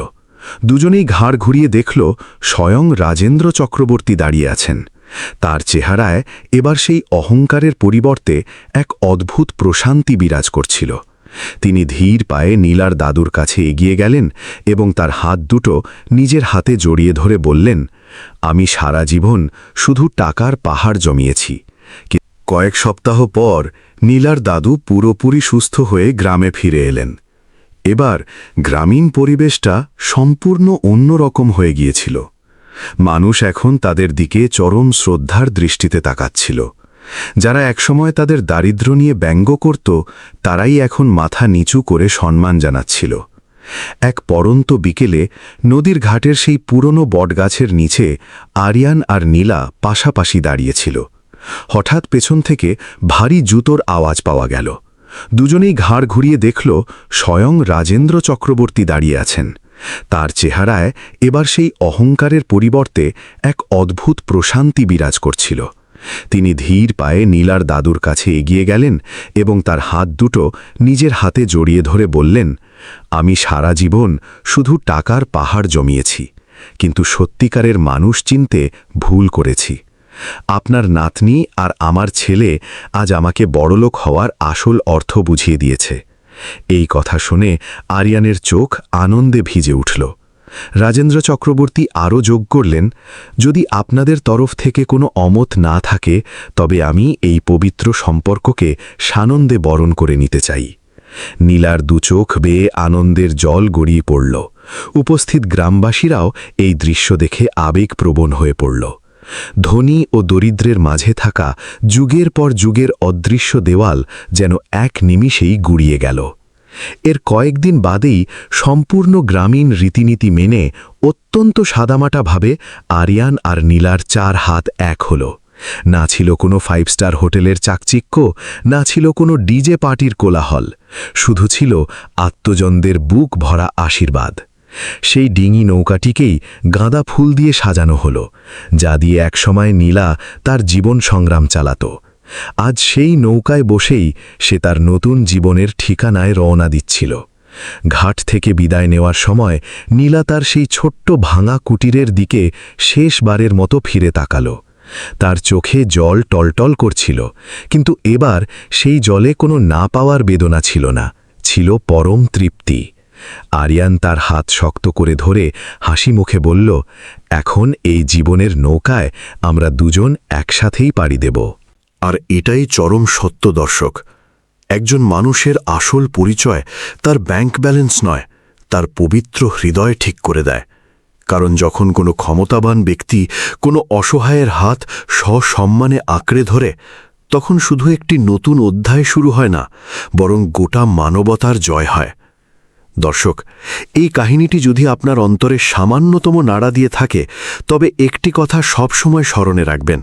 দুজনেই ঘাড় ঘুরিয়ে দেখল স্বয়ং রাজেন্দ্র চক্রবর্তী দাঁড়িয়ে আছেন। তার চেহারায় এবার সেই অহংকারের পরিবর্তে এক অদ্ভুত প্রশান্তি বিরাজ করছিল। তিনি ধীর পায়ে নীলার দাদুর কাছে এগিয়ে গেলেন এবং তার হাত দুটো নিজের হাতে জড়িয়ে ধরে বললেন, আমি সারা জীবন শুধু টাকার পাহাড় জমিয়েছি। কয়েক সপ্তাহ পর নীলার দাদু পুরোপুরি সুস্থ হয়ে গ্রামে ফিরে এলেন। এবার গ্রামীণ পরিবেশটা সম্পূর্ণ অন্যরকম হয়ে গিয়েছিল। মানুষ এখন তাদের দিকে চরম শ্রদ্ধার দৃষ্টিতে তাকাচ্ছিল। যারা একসময় তাদের দারিদ্র্য নিয়ে ব্যঙ্গ করত, তারাই এখন মাথা নিচু করে সম্মান জানাচ্ছিল। এক পরন্ত বিকেলে নদীর ঘাটের সেই পুরনো বটগাছের নিচে আরিয়ান আর নীলা পাশাপাশি দাঁড়িয়েছিল। হঠাৎ পেছন থেকে ভারী জুতোর আওয়াজ পাওয়া গেল। দুজনেই ঘাড় ঘুরিয়ে দেখল স্বয়ং রাজেন্দ্র চক্রবর্তী দাঁড়িয়ে আছেন। তার চেহারায় এবার সেই অহংকারের পরিবর্তে এক অদ্ভুত প্রশান্তি বিরাজ করছিল। তিনি ধীর পায়ে নীলার দাদুর কাছে এগিয়ে গেলেন এবং তার হাত দুটো নিজের হাতে জড়িয়ে ধরে বললেন, আমি সারা জীবন শুধু টাকার পাহাড় জমিয়েছি, কিন্তু সত্যিকারের মানুষ চিনতে ভুল করেছি। আপনার নাতনি আর আমার ছেলে আজ আমাকে বড়লোক হওয়ার আসল অর্থ বুঝিয়ে দিয়েছে। এই কথা শুনে আরিয়ানের চোখ আনন্দে ভিজে উঠল। রাজেন্দ্র চক্রবর্তী আরও যোগ করলেন, যদি আপনাদের তরফ থেকে কোনো অমত না থাকে, তবে আমি এই পবিত্র সম্পর্ককে সানন্দে বরণ করে নিতে চাই। নীলার দুচোখ বেয়ে আনন্দের জল গড়িয়ে পড়ল। উপস্থিত গ্রামবাসীরাও এই দৃশ্য দেখে আবেগপ্রবণ হয়ে পড়ল। ধনী ও দরিদ্রের মাঝে থাকা যুগের পর যুগের অদৃশ্য দেওয়াল যেন এক নিমিষেই গুড়িয়ে গেল। এর কয়েকদিন বাদেই সম্পূর্ণ গ্রামীণ রীতিনীতি মেনে অত্যন্ত সাদামাটাভাবে আরিয়ান আর নীলার 4 হাত এক হল। না ছিল কোনো 5 স্টার হোটেলের চাকচিক্য, না ছিল কোনো ডিজে পার্টির কোলাহল, শুধু ছিল আত্মজনদের বুক ভরা আশীর্বাদ। সেই ডিঙি নৌকাটিকেই গাঁদা ফুল দিয়ে সাজানো হলো, যা দিয়ে একসময় নীলা তার জীবন সংগ্রাম চালাত। আজ সেই নৌকায় বসেই সে তার নতুন জীবনের ঠিকানায় রওনা দিচ্ছিল। ঘাট থেকে বিদায় নেওয়ার সময় নীলা তার সেই ছোট্ট ভাঙা কুটিরের দিকে শেষবারের মতো ফিরে তাকাল। তার চোখে জল টলটল করছিল, কিন্তু এবার সেই জলে কোনো না পাওয়ার বেদনা ছিল না, ছিল পরম তৃপ্তি। আরিয়ান তার হাত শক্ত করে ধরে হাসি মুখে বলল, এখন এই জীবনের নৌকায় আমরা দুজন একসাথেই পাড়ি দেব। আর এটাই চরম সত্য দর্শক। একজন মানুষের আসল পরিচয় তার ব্যাংক ব্যালেন্স নয়, তার পবিত্র হৃদয় ঠিক করে দেয়। কারণ যখন কোনো ক্ষমতাবান ব্যক্তি কোনো অসহায়ের হাত সসম্মানে আঁকড়ে ধরে, তখন শুধু একটি নতুন অধ্যায় শুরু হয় না, বরং গোটা মানবতার জয় হয়। দর্শক, এই কাহিনীটি যদি আপনার অন্তরে সামান্যতম নাড়া দিয়ে থাকে, তবে একটি কথা সবসময় স্মরণে রাখবেন,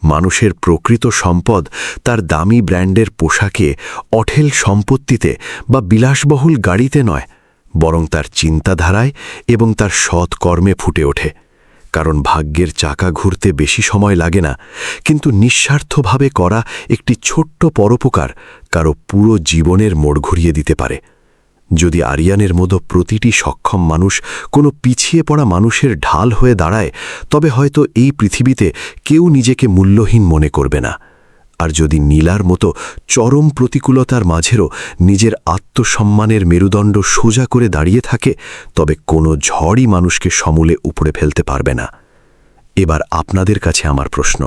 মানুষের প্রকৃত সম্পদ তার দামি ব্র্যান্ডের পোশাকে, অঠেল সম্পত্তিতে বা বিলাসবহুল গাড়িতে নয়, বরং তার চিন্তাধারায় এবং তার সৎ কর্মে ফুটে ওঠে। কারণ ভাগ্যের চাকা ঘুরতে বেশি সময় লাগে না, কিন্তু নিঃস্বার্থভাবে করা একটি ছোট্ট পরোপকার কারো পুরো জীবনের মোড় ঘুরিয়ে দিতে পারে। যদি আরিয়ানের মতো প্রতিটি সক্ষম মানুষ কোনো পিছিয়ে পড়া মানুষের ঢাল হয়ে দাঁড়ায়, তবে হয়তো এই পৃথিবীতে কেউ নিজেকে মূল্যহীন মনে করবে না। আর যদি নীলার মতো চরম প্রতিকূলতার মাঝেরও নিজের আত্মসম্মানের মেরুদণ্ড সোজা করে দাঁড়িয়ে থাকে, তবে কোনো ঝড়ই মানুষকে সমূলে উপড়ে ফেলতে পারবে না। এবার আপনাদের কাছে আমার প্রশ্ন,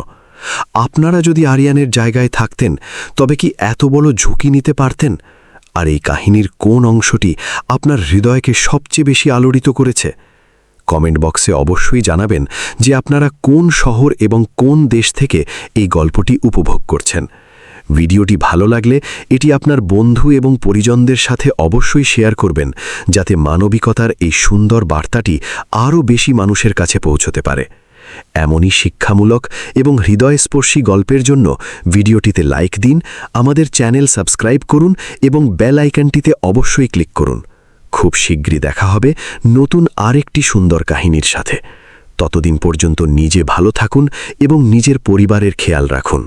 আপনারা যদি আরিয়ানের জায়গায় থাকতেন, তবে কি এত বড় ঝুঁকি নিতে পারতেন? আর এই কাহিনীর কোন অংশটি আপনার হৃদয়কে সবচেয়ে বেশি আলোড়িত করেছে? কমেন্ট বক্সে অবশ্যই জানাবেন যে আপনারা কোন শহর এবং কোন দেশ থেকে এই গল্পটি উপভোগ করছেন। ভিডিওটি ভালো লাগলে এটি আপনার বন্ধু এবং পরিজনদের সাথে অবশ্যই শেয়ার করবেন, যাতে মানবিকতার এই সুন্দর বার্তাটি আরও বেশি মানুষের কাছে পৌঁছতে পারে। এমনই শিক্ষামূলক এবং হৃদয়স্পর্শী গল্পের জন্য ভিডিওটিতে লাইক দিন, আমাদের চ্যানেল সাবস্ক্রাইব করুন এবং বেল আইকনটিতে অবশ্যই ক্লিক করুন। খুব শীঘ্রই দেখা হবে নতুন আরেকটি সুন্দর কাহিনীর সাথে। ততদিন পর্যন্ত নিজে ভালো থাকুন এবং নিজের পরিবারের খেয়াল রাখুন।